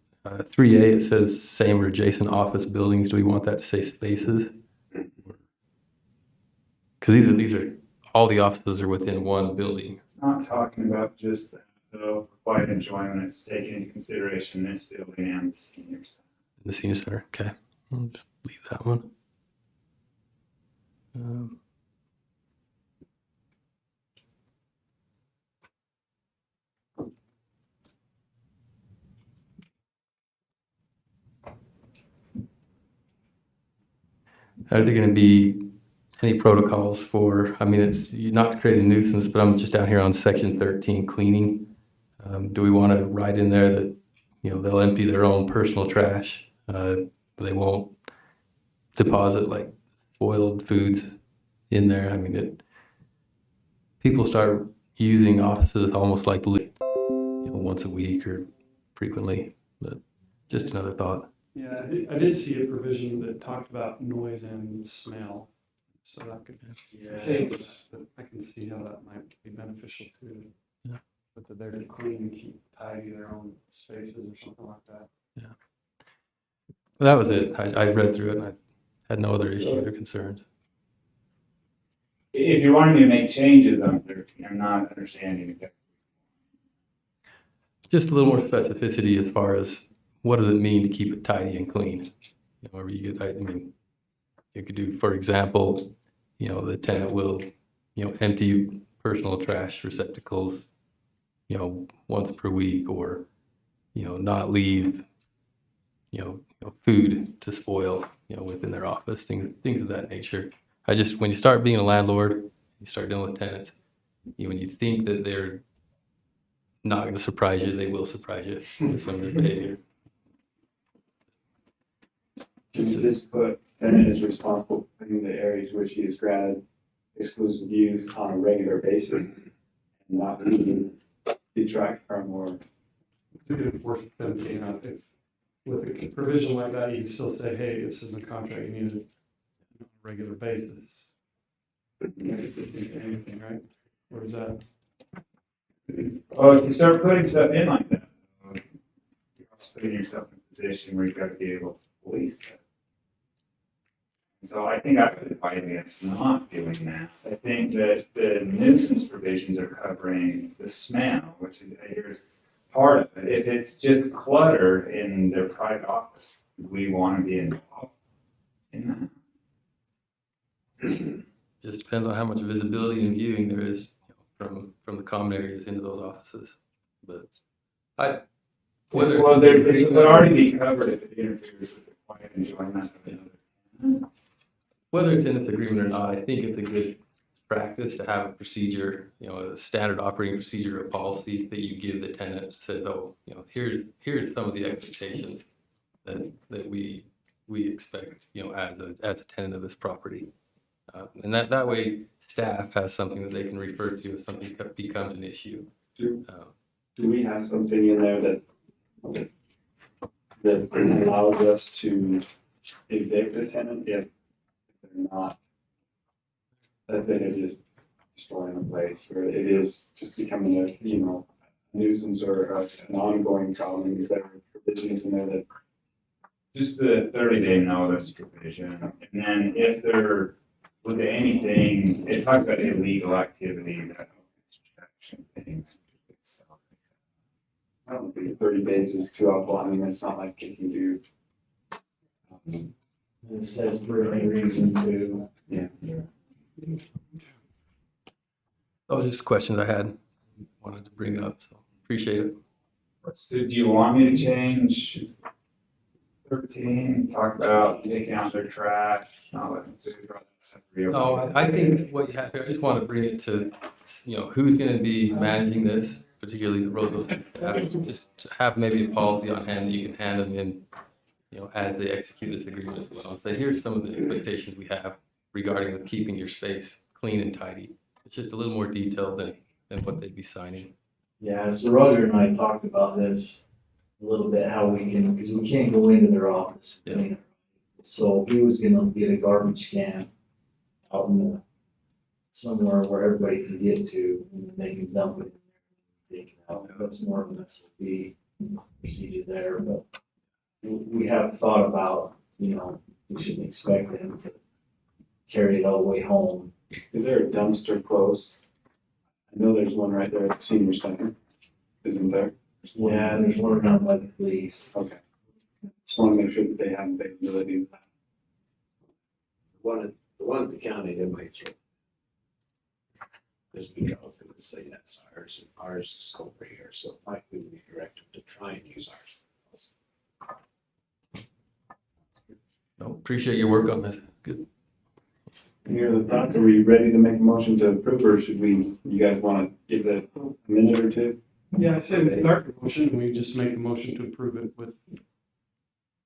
3A, it says same or adjacent office buildings. Do we want that to say spaces? Because these are, all the offices are within one building. It's not talking about just that, though. For quiet enjoyment, it's taking into consideration this building and the seniors. The senior center, okay. I'll just leave that one. Are there going to be any protocols for, I mean, it's not to create a nuisance, but I'm just down here on section 13, cleaning. Do we want to write in there that, they'll empty their own personal trash? They won't deposit like spoiled foods in there. I mean, people start using offices almost like once a week or frequently, but just another thought. Yeah, I did see a provision that talked about noise and smell. So that could, I can see how that might be beneficial too. Yeah. But that they're to clean and keep tidy their own spaces or something like that. Yeah. Well, that was it. I read through it and I had no other issues or concerns. If you're wanting me to make changes on 13, I'm not understanding exactly. Just a little more specificity as far as what does it mean to keep it tidy and clean? Or you could, I mean, you could do, for example, the tenant will, empty personal trash receptacles, once per week, or, not leave, food to spoil, within their office, things of that nature. When you start being a landlord, you start dealing with tenants, when you think that they're not going to surprise you, they will surprise you with some of their behavior. Can you just put tenant is responsible for cleaning the areas which he has granted exclusive use on a regular basis and not detract from or? We could enforce them, if with a provision like that, you can still say, hey, this is a contract, you need it on a regular basis. Anything, right? Or is that? Oh, if you start putting stuff in like that, you're also putting yourself in a position where you've got to be able to police it. So I think I would advise against not doing that. I think that the nuisance provisions are covering the smell, which is here's part of it. If it's just clutter in their private office, do we want to be involved in that? Just depends on how much visibility and viewing there is from the common areas into those offices. But it would already be covered if it interferes with the quiet enjoyment of another. Whether it's in this agreement or not, I think it's a good practice to have a procedure, a standard operating procedure or policy that you give the tenant that says, oh, here's some of the expectations that we we expect, as a tenant of this property. And that way, staff has something that they can refer to if something becomes an issue. Do we have something in there that allows us to evict a tenant if they're not, that they're just destroying a place, where it is just becoming a, nuisance or an ongoing problem? Is there provisions in there that? Just the 30-day notice provision, and then if there was anything, it talks about illegal activities. I don't think 30 days is too awful. I mean, it's not like you can do. It says for any reason to. Yeah. Those are just questions I wanted to bring up, so appreciate it. So do you want me to change 13, talk about taking out their trash, not letting food rot? No, I think what you have here, I just want to bring it to, who's going to be managing this, particularly the Roosevelt staff. Just have maybe a policy on hand that you can hand them in, as they execute this agreement as well. So here's some of the expectations we have regarding with keeping your space clean and tidy. It's just a little more detailed than what they'd be signing. Yeah, so Roger and I talked about this a little bit, how we can, because we can't go into their office. Yeah. So he was gonna get a garbage can out in somewhere where everybody can get to, and then they can dump it in there and take it out. That's more of an SOP procedure there, but we have thought about, we shouldn't expect them to carry it all the way home. Is there a dumpster close? I know there's one right there at the senior center, isn't there? Yeah, and there's one around by the police. Okay. Just want to make sure that they have availability. The one at the county, they might throw. Just because they would say that's ours, and ours is over here, so might we be directed to try and use ours. No, appreciate your work on this. Good. Any other thoughts? Are we ready to make a motion to approve, or you guys want to give this a minute or two? Yeah, I say we start the motion, and we just make the motion to approve it with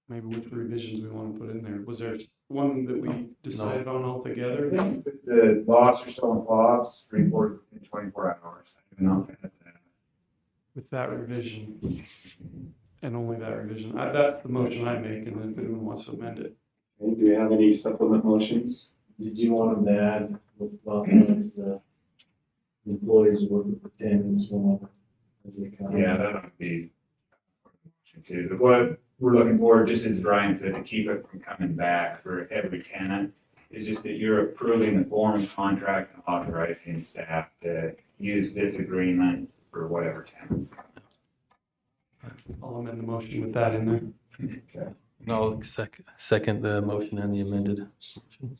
maybe which revisions we want to put in there. Was there one that we decided on altogether? The lost or stolen plots report in 24 hours. I do not have that. With that revision, and only that revision. That's the motion I make, and then if anyone wants to amend it. Okay, do we have any supplement motions? Did you want them to add about the employees working for 10 and so as they come? Yeah, that would be too. But what we're looking for, just as Brian said, to keep it from coming back for every tenant, is just that you're approving the form of contract and authorizing staff to use this agreement for whatever tenants. I'll amend the motion with that in there. Okay. And I'll second the motion and the amended motion.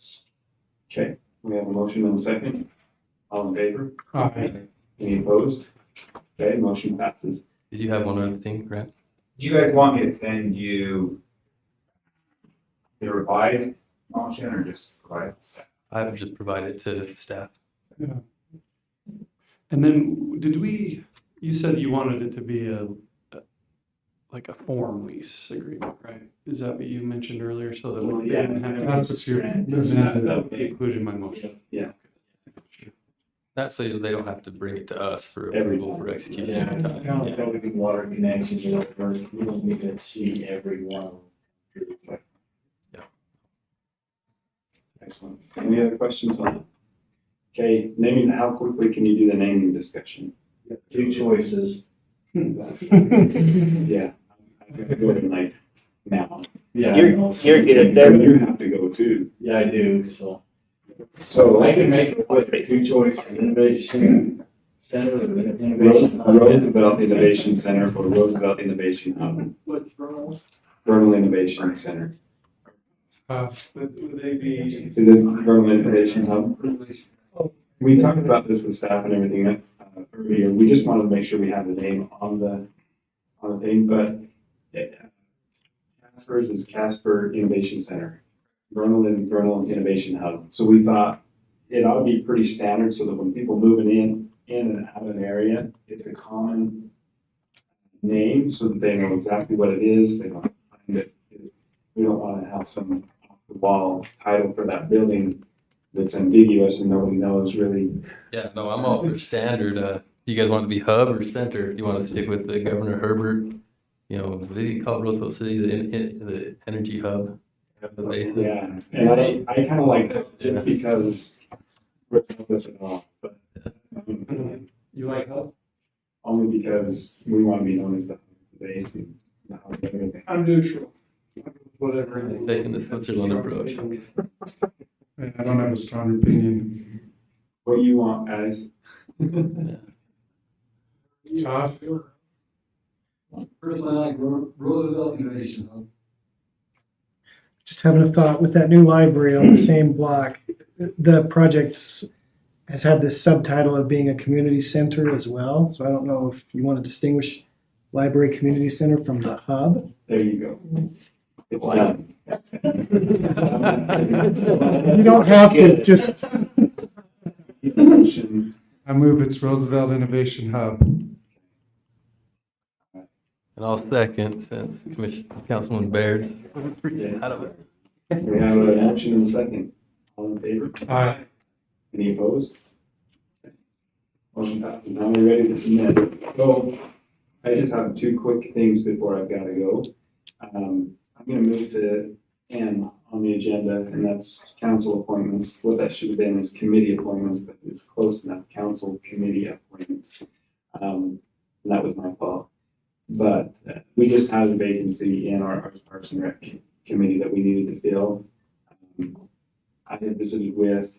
Okay, we have a motion and a second. All in favor? Aye. Any opposed? Okay, motion passes. Did you have one other thing, Grant? Do you guys want me to send you the revised motion or just provide the staff? I would just provide it to staff. Yeah. And then you said you wanted it to be like a form lease agreement, right? Is that what you mentioned earlier? So that we didn't have to. That's what you're. That would be included in my motion. Yeah. That's so they don't have to bring it to us for approval for execution every time. Kind of like water connections or whatever, we don't need to see every one. Excellent. Any other questions on it? Okay, naming, how quickly can you do the naming discussion? 2 choices. Yeah. I'm gonna go in like now. Yeah. You're good there. You have to go too. Yeah, I do, so. So I can make it quick, 2 choices, innovation center, innovation. Roosevelt Innovation Center or Roosevelt Innovation Hub. What's Vernal? Vernal Innovation Center. Would they be? Is it Vernal Innovation Hub? We talked about this with staff and everything earlier. We just wanted to make sure we have the name on the thing, but Casper's is Casper Innovation Center. Vernal is Vernal Innovation Hub. So we thought it ought to be pretty standard so that when people moving in and out of an area, it's a common name so that they know exactly what it is. They don't find it we don't wanna have some off the wall title for that building that's ambiguous and nobody knows really. Yeah, no, I'm all for standard. Do you guys want to be hub or center? Do you want to stick with the Governor Herbert? You know, what do you call Roosevelt City, the energy hub? of the basin? Yeah, and I kinda like that just because we're with it all, but. You like hub? Only because we wanna be known as the basin. not everything. I'm neutral. Whatever. Taking the Switzerland approach. I don't have a strong opinion. What you want, guys? Josh? Personally, I like Roosevelt Innovation Hub. Just having a thought with that new library on the same block, the project has had this subtitle of being a community center as well. So I don't know if you want to distinguish library community center from the hub. There you go. It's done. You don't have to just. I move it's Roosevelt Innovation Hub. And I'll second, since Councilman Baird freaking out of it. We have a motion and a second. All in favor? Aye. Any opposed? Motion passes. Now we're ready to submit. So I just have two quick things before I've got to go. I'm gonna move to N on the agenda, and that's council appointments. What that should have been is committee appointments, but it's close enough, council committee appointments. And that was my fault. But we just had a vacancy in our Parks and Rec committee that we needed to fill. I had visited with,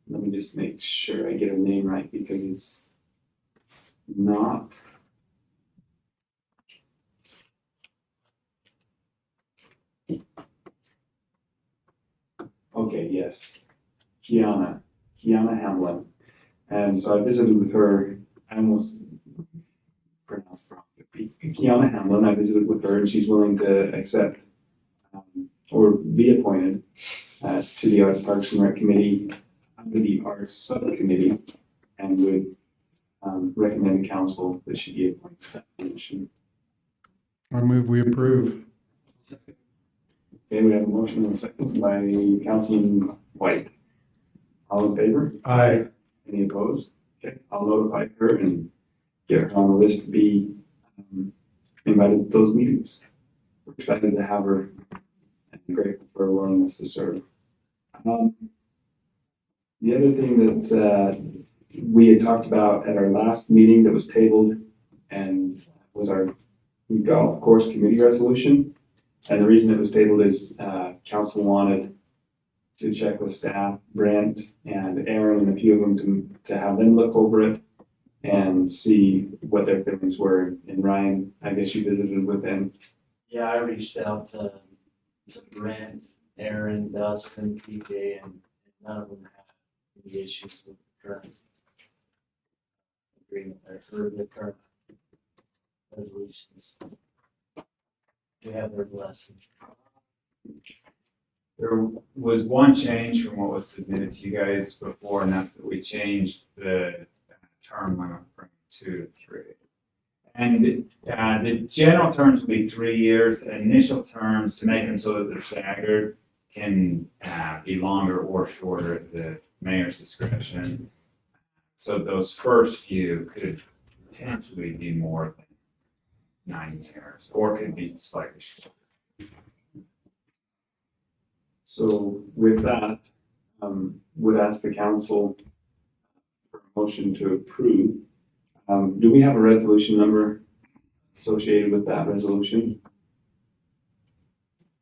let me just make sure I get her name right because it's not. Okay, yes, Kiana Hamlin. And so I visited with her, I almost pronounced wrong. Kiana Hamlin, I visited with her and she's willing to accept or be appointed to the Arts, Parks and Rec Committee under the Arts Subcommittee and would recommend to council that she be appointed to that position. I move we approve. Okay, we have a motion and a second by Councilman White. All in favor? Aye. Any opposed? Okay, I'll notify her and get her on the list to be invited to those meetings. We're excited to have her and grateful for her willingness to serve. The other thing that we had talked about at our last meeting that was tabled and was our golf course committee resolution. And the reason it was tabled is council wanted to check with staff, Brent and Aaron and a few of them to have them look over it and see what their feelings were. And Ryan, I guess you visited with them. Yeah, I reached out to Brent, Aaron, Dustin, PJ, and none of them have any issues with the current agreement or the current resolutions. We have their blessing. There was one change from what was submitted to you guys before, and that's that we changed the term limit from 2 to 3. And the general terms will be 3 years. Initial terms, to make them so that they're staggered, can be longer or shorter at the mayor's discretion. So those first few could potentially be more than 9 years, or could be slightly shorter. So with that, would ask the council for a motion to approve. Do we have a resolution number associated with that resolution?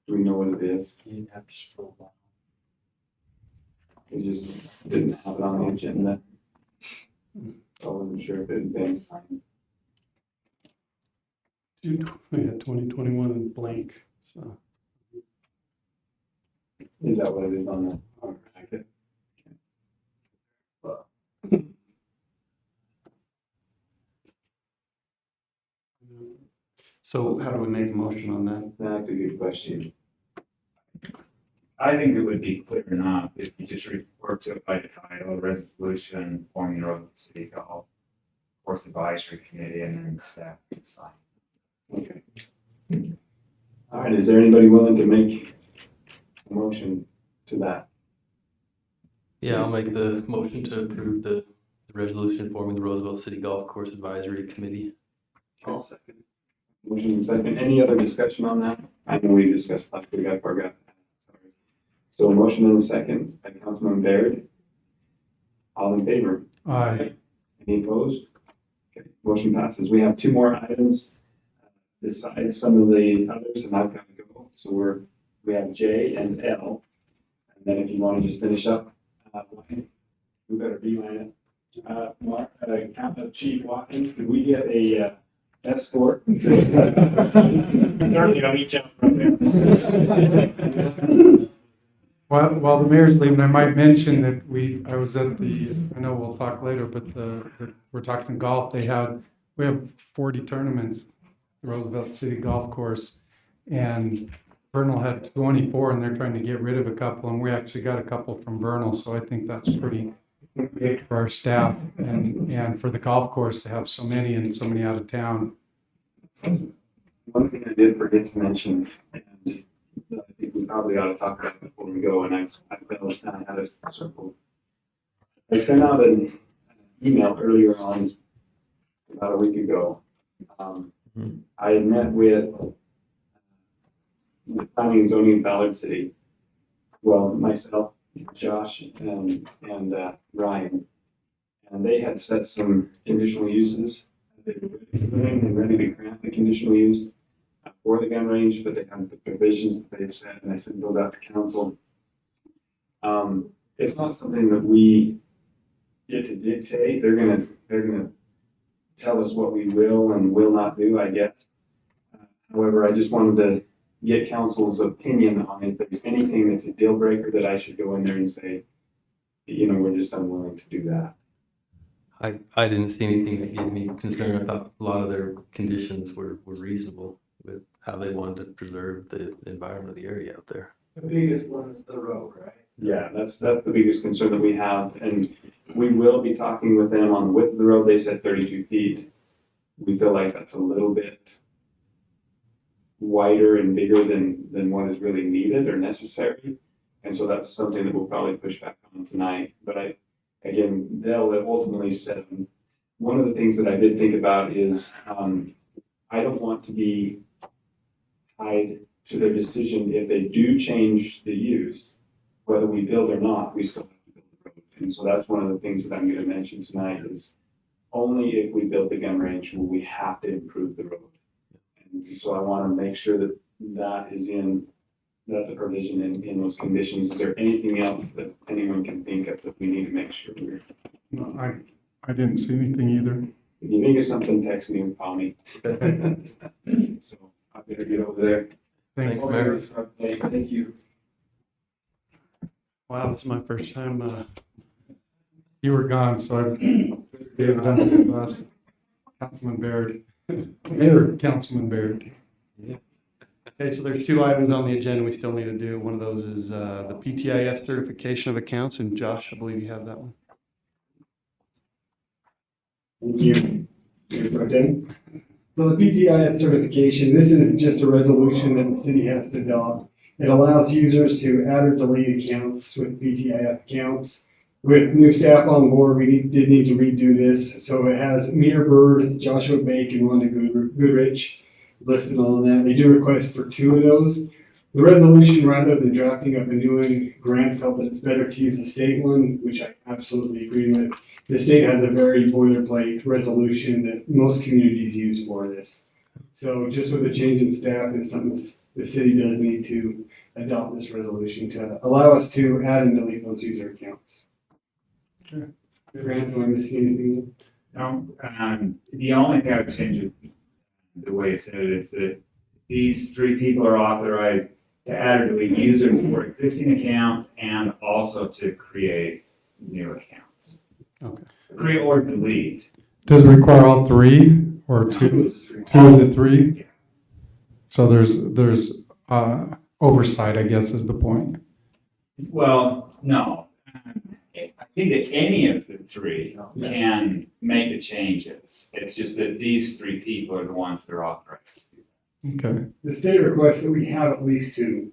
Do we know what it is? You have to scroll down. We just didn't have it on the agenda. I wasn't sure if it had been signed. Dude, we had 2021 and blank, so. Is that what it is on the packet? So how do we make a motion on that? That's a good question. I think it would be clear enough if you just refer to it by the title, resolution forming the Roosevelt City Golf Course Advisory Committee, and then staff can sign. Okay. All right, is there anybody willing to make a motion to that? Yeah, I'll make the motion to approve the resolution forming the Roosevelt City Golf Course Advisory Committee. I'll second. Motion and second. Any other discussion on that? I know we discussed that. We got far. Sorry. So a motion and a second by Councilman Baird. All in favor? Aye. Any opposed? Okay, motion passes. We have two more items besides some of the others, and I've got to go. So we have J and L. And then if you want to just finish up, we better beeline it. Chief Watkins, could we get a escort? Certainly, I'll reach out from there. While the mayor's leaving, I might mention that I was at I know we'll talk later, but we're talking golf. We have 40 tournaments at the Roosevelt City Golf Course, and Vernal had 24, and they're trying to get rid of a couple, and we actually got a couple from Vernal, so I think that's pretty big for our staff and for the golf course to have so many and so many out of town. One thing I did forget to mention, and I think we probably ought to talk about it before we go, and I had it circled. I sent out an email earlier on, about a week ago. I had met with the planning and zoning in Ballard City. Well, myself, Josh, and Ryan, and they had set some conditional uses. They were ready to grant the conditional use for the gun range, but they had the provisions that they had set, and I sent those out to council. It's not something that we get to dictate. They're gonna tell us what we will and will not do, I guess. However, I just wanted to get council's opinion on if there's anything that's a deal breaker that I should go in there and say, we're just unwilling to do that. I didn't see anything that gave me concern. I thought a lot of their conditions were reasonable with how they wanted to preserve the environment of the area out there. The biggest one is the road, right? Yeah, that's the biggest concern that we have, and we will be talking with them on the width of the road. They said 32 feet. We feel like that's a little bit wider and bigger than what is really needed or necessary, and so that's something that we'll probably push back on tonight. But again, they'll ultimately set them. One of the things that I did think about is I don't want to be tied to their decision if they do change the use, whether we build or not, we still have to build the road. And so that's one of the things that I'm going to mention tonight is only if we build the gun range will we have to improve the road. And so I want to make sure that that's a provision in those conditions. Is there anything else that anyone can think of that we need to make sure we're? No, I didn't see anything either. If you think of something, text me and call me. So I better get over there. Thanks, Mayor. Thank you. Wow, this is my first time. You were gone, so I gave it under the bus. Councilman Baird. Mayor Councilman Baird. Okay, so there's two items on the agenda we still need to do. One of those is the PTIF certification of accounts, and Josh, I believe you have that one. Thank you. Mayor Pro Tem. So the PTIF certification, this is just a resolution that the city has to adopt. It allows users to add or delete accounts with PTIF accounts. With new staff on board, we did need to redo this. So it has Meter Bird, Joshua Bake, and Rhonda Goodrich listed on that. They do request for two of those. The resolution, rather than drafting up a new one, Grant felt that it's better to use the state one, which I absolutely agree with. The state has a very boilerplate resolution that most communities use for this. So just with a change in staff, it's something the city does need to adopt this resolution to allow us to add and delete those user accounts. Okay. Grant, do I miss anything? No, the only thing I would change with the way it said it is that these three people are authorized to add or delete users for existing accounts and also to create new accounts. Okay. Create or delete. Does it require all three or two of the three? Yeah. So there's oversight, I guess, is the point. Well, no. I think that any of the three can make the changes. It's just that these three people are the ones that are authorized to do Okay. The state requests that we have at least two.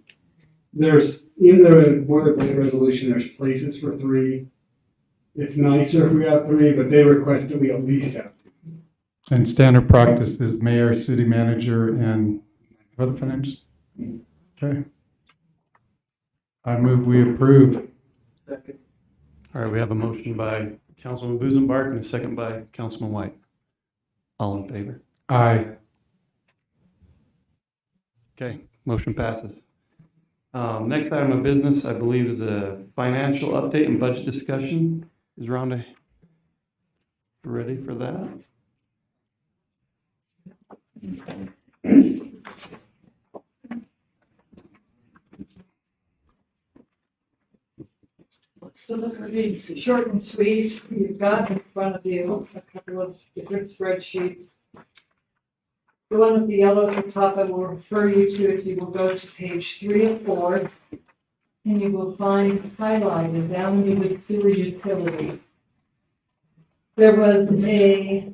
There's, in the boilerplate resolution, there's places for three. It's nicer if we have three, but they request that we at least have two. And standard practice is mayor, city manager, and what the names? Okay. I move we approve. Second. All right, we have a motion by Councilman Busenbark and a second by Councilman White. All in favor? Aye. Okay, motion passes. Next item of business, I believe, is a financial update and budget discussion. Is Rhonda ready for that? So this will be short and sweet. You've got in front of you a couple of different spreadsheets. The one with the yellow at the top, I will refer you to if you will go to page 3 of 4, and you will find highlighted down the sewer utility. There was a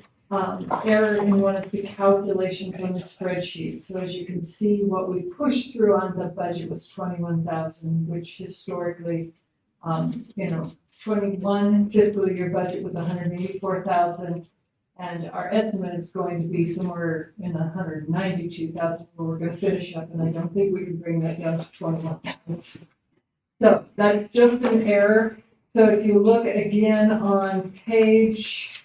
error in one of the calculations on the spreadsheet. So as you can see, what we pushed through on the budget was 21,000, which historically 21 fiscal year budget was 184,000, and our estimate is going to be somewhere in 192,000, where we're going to finish up, and I don't think we can bring that down to 21,000. So that's just an error. So if you look again on page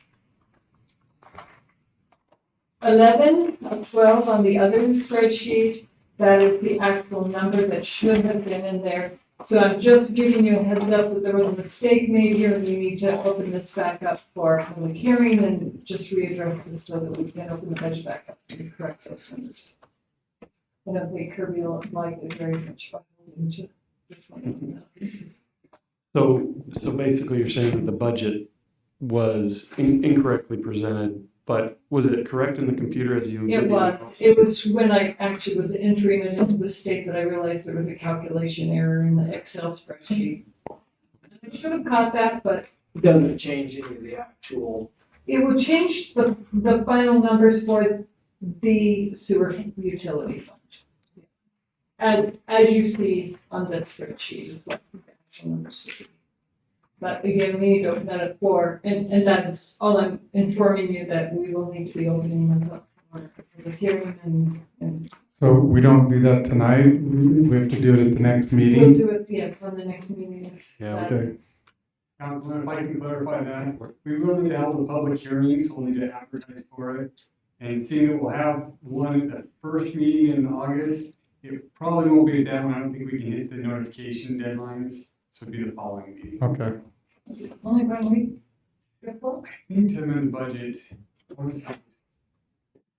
11 of 12 on the other spreadsheet, that is the actual number that should have been in there. So I'm just giving you a heads up that there was a mistake made here, and we need to open this back up for a public hearing and just readdress this so that we can open the budget back up to correct those numbers. I don't think Kirby will like it very much by holding to the 21,000. So basically you're saying that the budget was incorrectly presented, but was it correct in the computer as you? It was when I actually was entering it into the state that I realized there was a calculation error in the Excel spreadsheet. I should have caught that, but It doesn't change any of the actual. it would change the final numbers for the sewer utility fund. As you see on this spreadsheet is what the actual numbers would be. But again, we need to open that up for, and that's all I'm informing you, that we will need to be opening those up for the hearing and So we don't do that tonight? We have to do it at the next we'll meeting? do it, yes, on the next meeting. Yeah, okay. Councilman, if I can clarify that, we will need to hold a public hearing, so we'll need to advertise for it. And seeing that we'll have one at the first meeting in August, it probably won't be at that one. I don't think we can hit the notification deadlines, so it'll be the following meeting. Okay. Is it only 1 week before? Need to amend the budget.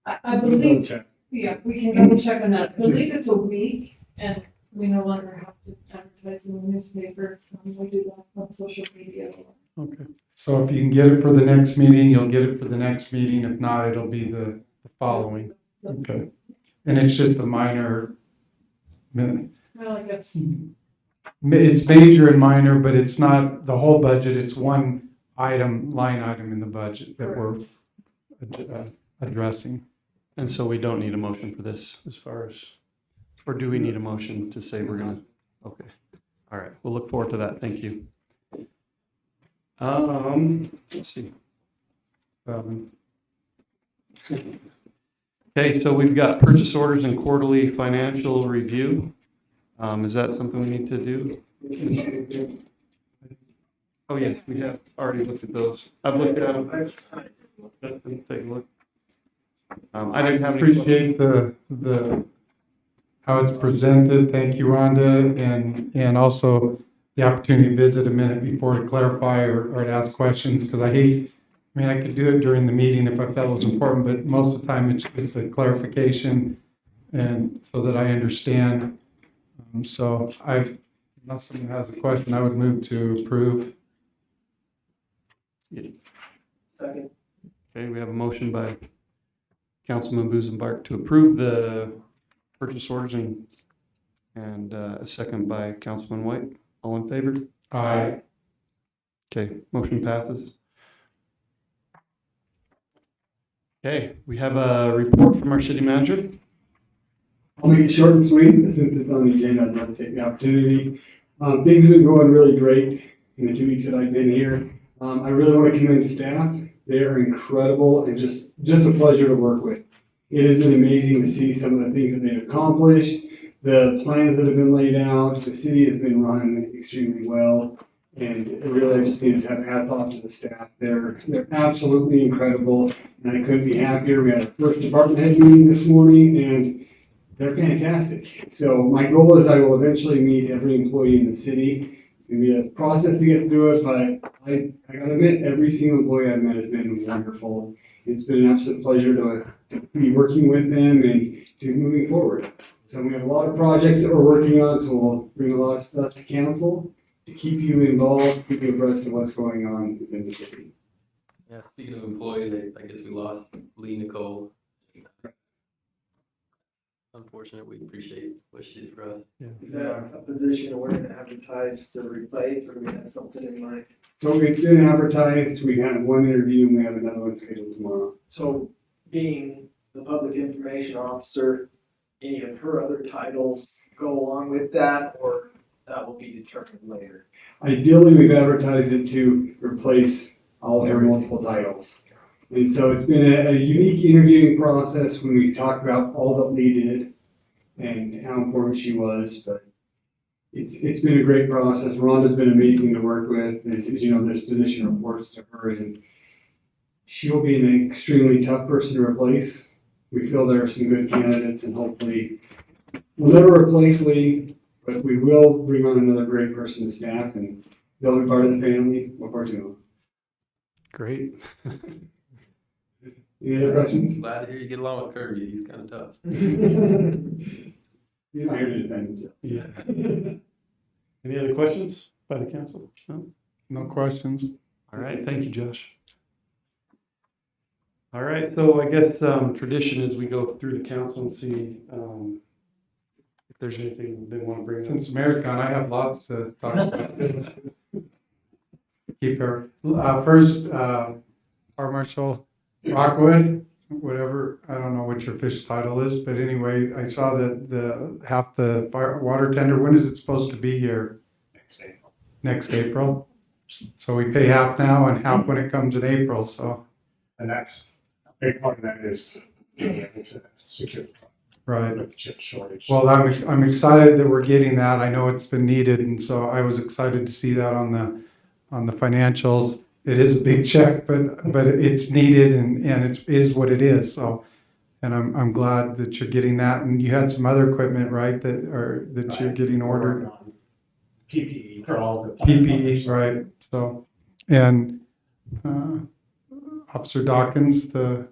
I believe, Check. yeah, we can double check on that. I believe it's a week, and we no longer have to advertise in the newspaper. We do that on social media. okay. So if you can get it for the next meeting, you'll get it for the next meeting. If not, it'll be the following. Okay. And it's just a minor, Well, I guess. it's major and minor, but it's not the whole budget. It's one line item in the budget that we're addressing. And so we don't need a motion for this as far as, or do we need a motion to say we're gonna, okay. All right, we'll look forward to that. Thank you. Let's see. Okay, so we've got purchase orders and quarterly financial review. Is that something we need to do? Oh, yes, we have already looked at those. I've looked at them. Justin, take a look. I didn't have any. Appreciate the how it's presented. Thank you, Rhonda, and also the opportunity to visit a minute before to clarify or to ask questions, because I could do it during the meeting if I felt it was important, but most of the time it's just a clarification and so that I understand. So unless someone has a question, I would move to approve. Second. Okay, we have a motion by Councilman Busenbark to approve the purchase orders and a second by Councilman White. All in favor? Aye. Okay, motion passes. Okay, we have a report from our city manager. I'll make it short and sweet, since it's on the agenda, I'd love to take the opportunity. Things have been going really great in the 2 weeks that I've been here. I really want to commend staff. They are incredible and just a pleasure to work with. It has been amazing to see some of the things that they've accomplished, the plans that have been laid out. The city has been run extremely well. And really, I just needed to have hats off to the staff. They're absolutely incredible, and I couldn't be happier. We had our first department head meeting this morning, and they're fantastic. So my goal is I will eventually meet every employee in the city. It's gonna be a process to get through it, but I gotta admit, every single employee I've met has been wonderful. It's been an absolute pleasure to be working with them and to moving forward. So we have a lot of projects that we're working on, so we'll bring a lot of stuff to council to keep you involved, keep you abreast of what's going on within the city. Yeah, speaking of employees, I guess we lost Lee Nicole. Unfortunate, we appreciate what she did for us. Is that a position we're gonna advertise to replace, or we have something in mind? So it's been advertised, we had one interview and we have another one scheduled tomorrow. So being the public information officer, any of her other titles go along with that, or that will be determined later? Ideally, we've advertised it to replace all of her multiple titles. And so it's been a unique interviewing process when we talked about all that Lee did and how important she was, but it's been a great process. Rhonda's been amazing to work with. As you know, this position reports to her, and she'll be an extremely tough person to replace. We feel there are some good candidates, and hopefully we'll never replace Lee, but we will bring on another great person to staff, and they'll be part of the family. Look forward to them. Great. Any other questions? Glad to hear you get along with Kirby. He's kind of tough. He's not here to defend himself. Yeah. Any other questions by the council? No? No questions. All right, thank you, Josh. All right, so I guess tradition is we go through the council and see if there's anything they want to bring up. Since Mayor's gone, I have lots to talk about. Keep her. First, Fire Marshal Rockwood, whatever, I don't know what your official title is, but anyway, I saw that the half the water tender, when is it supposed to be here? Next April. Next April? So we pay half now and half when it comes in April, so. And that's, a big part of that is being able to secure the product Right. with the chip shortage. Well, I'm excited that we're getting that. I know it's been needed, and so I was excited to see that on the financials. It is a big check, but it's needed, and it is what it is. So, and I'm glad that you're getting that. And you had some other equipment, right? That you're getting ordered. PPE for all the PPE, right? So, and Officer Dawkins, the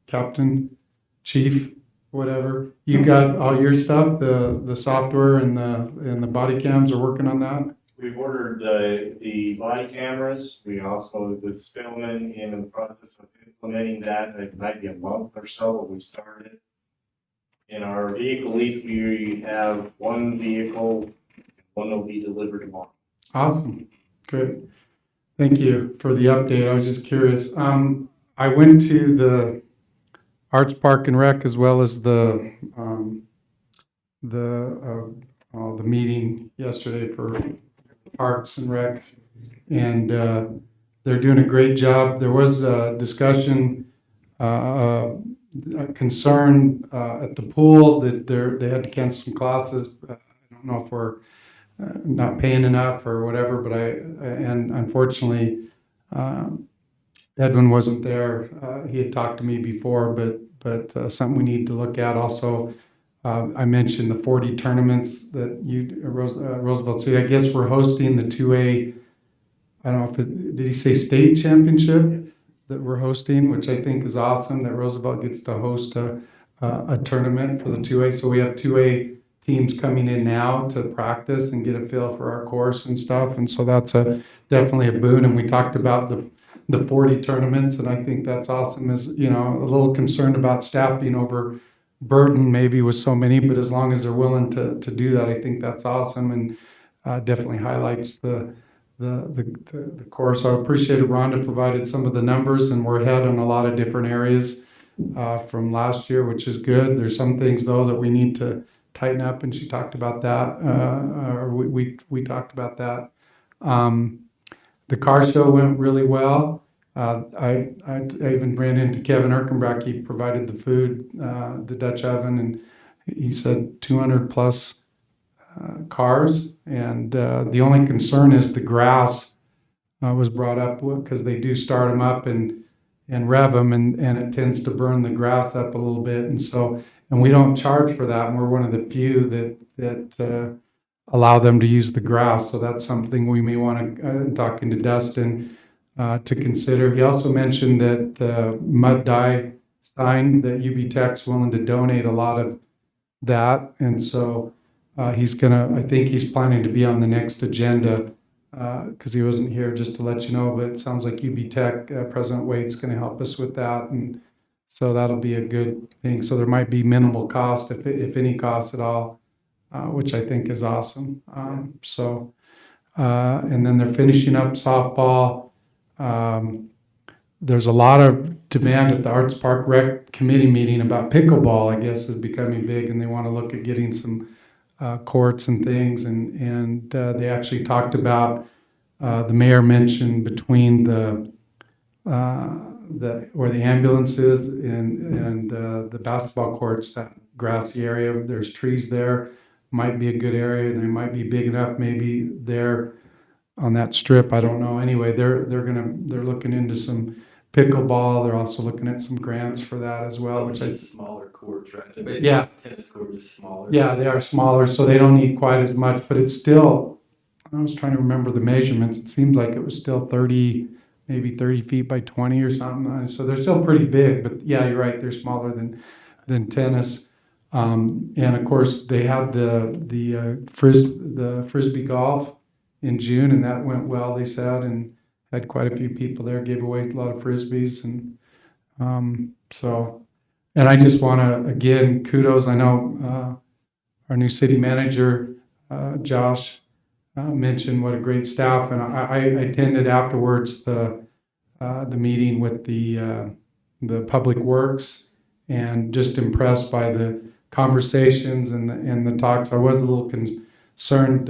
captain, chief, whatever, you got all your stuff. The software and the body cams are working on that. We've ordered the body cameras. We also was filming in the process of implementing that. It might be a month or so, but we started. In our vehicle lease, we have one vehicle, one will be delivered tomorrow. Awesome. Good. Thank you for the update. I was just curious. I went to the Arts Park and Rec as well as the meeting yesterday for Parks and Rec, and they're doing a great job. There was a discussion, a concern at the pool that they had to cancel some classes. I don't know if we're not paying enough or whatever, but and unfortunately, Edwin wasn't there. He had talked to me before, but something we need to look at. Also, I mentioned the 40 tournaments that Roosevelt City. I guess we're hosting the 2A. I don't know if did he say state championship that we're hosting, which I think is awesome that Roosevelt gets to host a tournament for the 2A. So we have 2A teams coming in now to practice and get a feel for our course and stuff. And so that's definitely a boon. And we talked about the 40 tournaments, and I think that's awesome. Is a little concerned about staff being overburdened maybe with so many, but as long as they're willing to do that, I think that's awesome, and definitely highlights the course. I appreciated Rhonda provided some of the numbers, and we're ahead on a lot of different areas. from last year, which is good. There's some things though that we need to tighten up, and she talked about that, or we talked about that. The car show went really well. I even ran into Kevin Erkenbach. He provided the food, the Dutch oven, and he said 200 plus cars. And the only concern is the grass was brought up because they do start them up and rev them, and it tends to burn the grass up a little bit. And so, and we don't charge for that. And we're one of the few that allow them to use the grass. So that's something we may want to, talking to Dustin, to consider. He also mentioned that the mud dye sign, that UB Tech's willing to donate a lot of that. And so I think he's planning to be on the next agenda because he wasn't here, just to let you know. But it sounds like UB Tech, President Wade's going to help us with that. And so that'll be a good thing. So there might be minimal cost, if any cost at all, which I think is awesome. And then they're finishing up softball. There's a lot of demand at the Arts Park Rec Committee meeting about pickleball, I guess, is becoming big, and they want to look at getting some courts and things. And they actually talked about, the mayor mentioned between where the ambulance is and the basketball courts, that grassy area, there's trees there, might be a good area. They might be big enough maybe there on that strip. I don't know. Anyway, they're looking into some pickleball. They're also looking at some grants for that as well, which I Smaller courts, right? They're basically yeah, tennis court, just smaller. yeah, they are smaller, so they don't need quite as much, but it's still, I was trying to remember the measurements. It seemed like it was still 30, maybe 30 feet by 20 or something. So they're still pretty big, but yeah, you're right. They're smaller than tennis. And of course, they had the frisbee golf in June, and that went well, they said, and had quite a few people there, gave away a lot of frisbees. And and I just want to, again, kudos. I know our new city manager, Josh, mentioned what a great staff, and I attended afterwards the meeting with the Public Works, and just impressed by the conversations and the talks. I was a little concerned.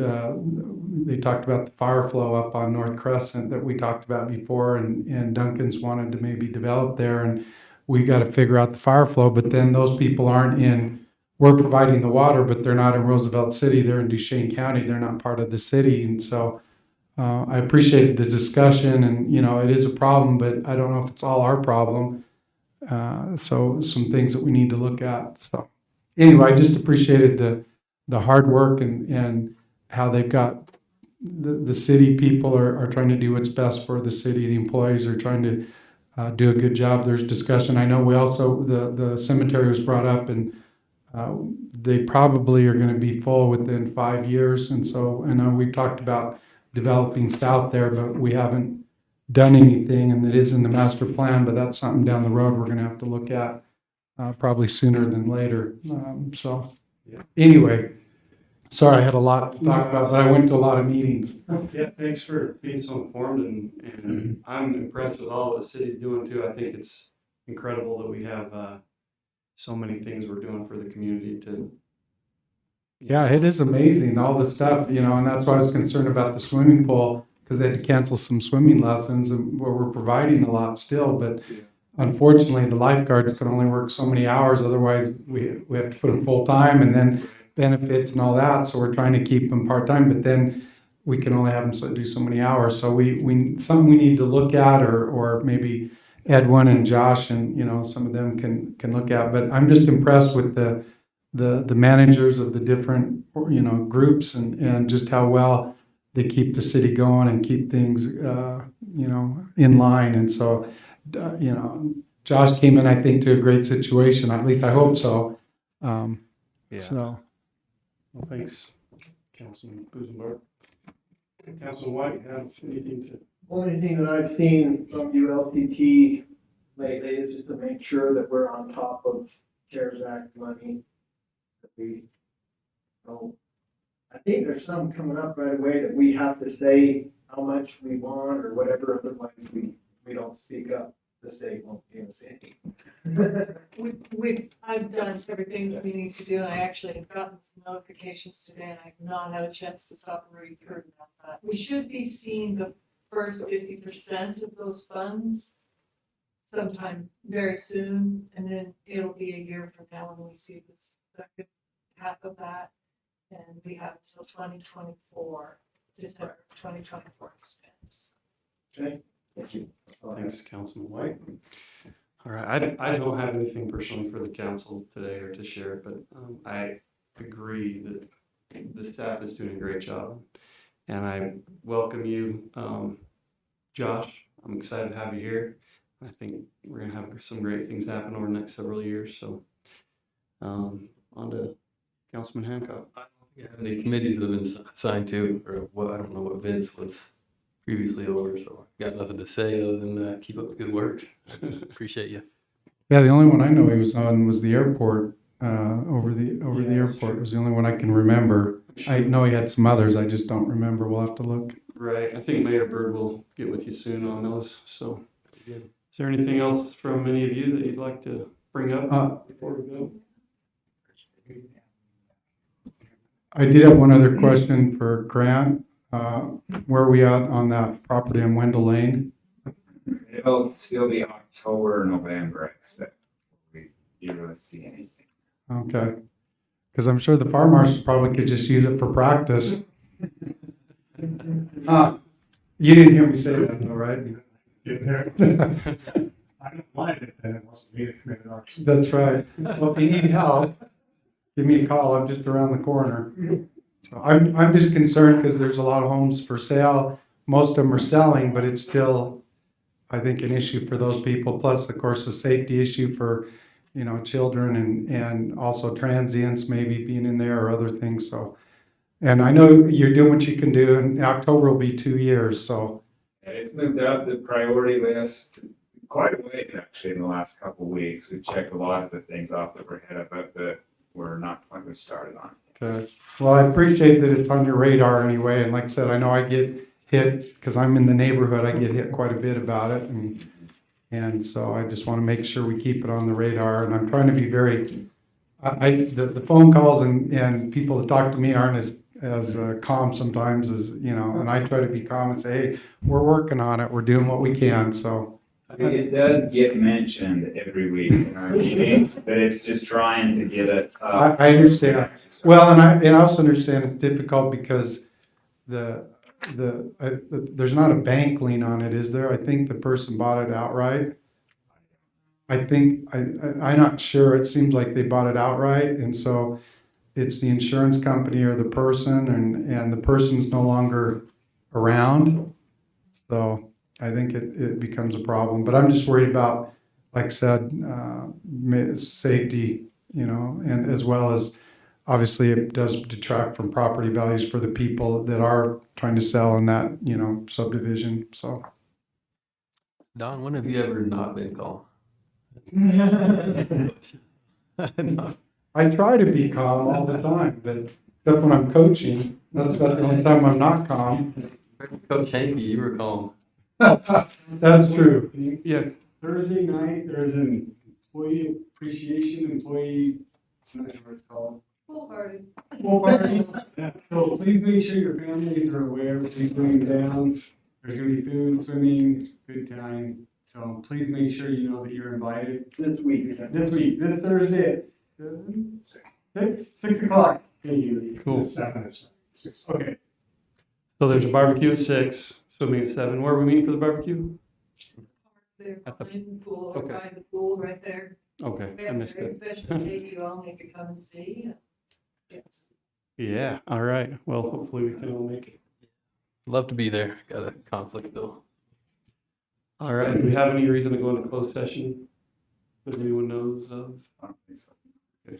They talked about the fire flow up on North Crescent that we talked about before, and Duncan's wanted to maybe develop there, and we got to figure out the fire flow. But then those people aren't in. We're providing the water, but they're not in Roosevelt City. They're in Duchesne County. They're not part of the city, and so. I appreciated the discussion, and it is a problem, but I don't know if it's all our problem. So some things that we need to look at. So anyway, I just appreciated the hard work and how they've got the city people are trying to do what's best for the city. The employees are trying to do a good job. There's discussion. I know we also the cemetery was brought up, and they probably are going to be full within 5 years. And so I know we've talked about developing south there, but we haven't done anything, and it is in the master plan, but that's something down the road we're going to have to look at probably sooner than later. Anyway, sorry, I had a lot to talk about, but I went to a lot of meetings. Yeah, thanks for being so informed, and I'm impressed with all what the city's doing too. I think it's incredible that we have so many things we're doing for the community to. Yeah, it is amazing, all the stuff, and that's why I was concerned about the swimming pool, because they had to cancel some swimming lessons, and where we're providing a lot still, but unfortunately, the lifeguards can only work so many hours, otherwise we have to put them full-time, and then benefits and all that, so we're trying to keep them part-time, but then we can only have them do so many hours, so something we need to look at, or maybe Edwin and Josh and, some of them can look at, but I'm just impressed with the managers of the different, groups, and just how well they keep the city going and keep things, in line. And so, Josh came in, I think, to a great situation. At least I hope so. So, Well, thanks, Councilman Busenberg. Councilman White, have anything to? Only thing that I've seen from ULTT lately is just to make sure that we're on top of CARES Act money. I think there's some coming up right away that we have to say how much we want or whatever, otherwise we don't speak up. the state won't be able to say I've done everything that we need to do, and I actually have gotten some notifications today, and I've not had a chance to stop and read through them. But we should be seeing the first 50% of those funds sometime very soon, and then it'll be a year from now when we see the second half of that. And we have until 2024, December 2024 expense. Okay, thank you. Thanks, Councilman White. All right, I don't have anything personally for the council today or to share, but I agree that the staff is doing a great job. And I welcome you, Josh. I'm excited to have you here. I think we're gonna have some great things happen over the next several years, so. On to Councilman Hancock. I don't think I have any committees that have been assigned to, or what, I don't know what Vince was previously over, so I've got nothing to say other than keep up the good work. Appreciate you. Yeah, the only one I know he was on was the airport, over the airport was the only one I can remember. I know he had some others, I just don't remember. We'll have to look. Right, I think Mayor Bird will get with you soon on those, so. Is there anything else from any of you that you'd like to bring up before we go? I did have one other question for Grant. Where are we at on that property on Wendell Lane? It'll still be October, November, I expect. You really see anything. Okay. Because I'm sure the fire marshal probably could just use it for practice. You didn't hear me say that though, right? I don't mind it, then it wasn't me that committed arson. That's right. Well, if you need help, give me a call. I'm just around the corner. So I'm just concerned because there's a lot of homes for sale. Most of them are selling, but it's still, I think, an issue for those people. Plus, of course, a safety issue for, children and also transients maybe being in there or other things. So, and I know you're doing what you can do, and October will be 2 years. So, And it's moved up the priority list quite a ways actually in the last couple of weeks. We've checked a lot of the things off that we're ahead of, but that we're not quite started on. okay. Well, I appreciate that it's on your radar anyway. And like I said, I know I get hit because I'm in the neighborhood. I get hit quite a bit about it, and so I just want to make sure we keep it on the radar. And I'm trying to be very. The phone calls and people that talk to me aren't as calm sometimes as and I try to be calm and say, hey, we're working on it. We're doing what we can. So. It does get mentioned every week in our meetings, but it's just trying to get it up. I understand. Well, and I also understand it's difficult because there's not a bank lien on it, is there? I think the person bought it outright. I think I'm not sure. It seems like they bought it outright, and so it's the insurance company or the person, and the person's no longer around. So I think it becomes a problem. But I'm just worried about, like I said, safety, and as well as obviously it does detract from property values for the people that are trying to sell in that, subdivision. So. Don, when have you ever not been calm? I try to be calm all the time, but except when I'm coaching, that's about the only time I'm not calm. Coach Hanky, you were calm. That's true. Yeah. Thursday night, there's an employee appreciation, I'm not sure what it's called. Pool party. Pool party. So please make sure your families are aware, please bring them down. There's gonna be food, swimming, good time. So please make sure you know that you're invited. This week. This Thursday at 6 o'clock. Thank you. Cool. 6. Okay. So there's a barbecue at 6, swimming at 7. Where are we meeting for the barbecue? They're At the- behind the pool, okay. by the pool right there. Okay, We I have a missed very it. special day you all need to come and see. Yes. Yeah, all right. Well, hopefully we can all make it. Love to be there. Got a conflict though. All right, do we have any reason to go into closed session that anyone knows of? Okay.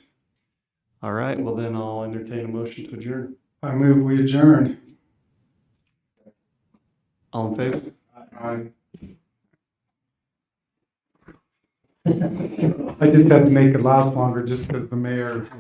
All right, well then I'll entertain a motion to adjourn. I move we adjourn. All in favor? I just had to make it last longer just because the mayor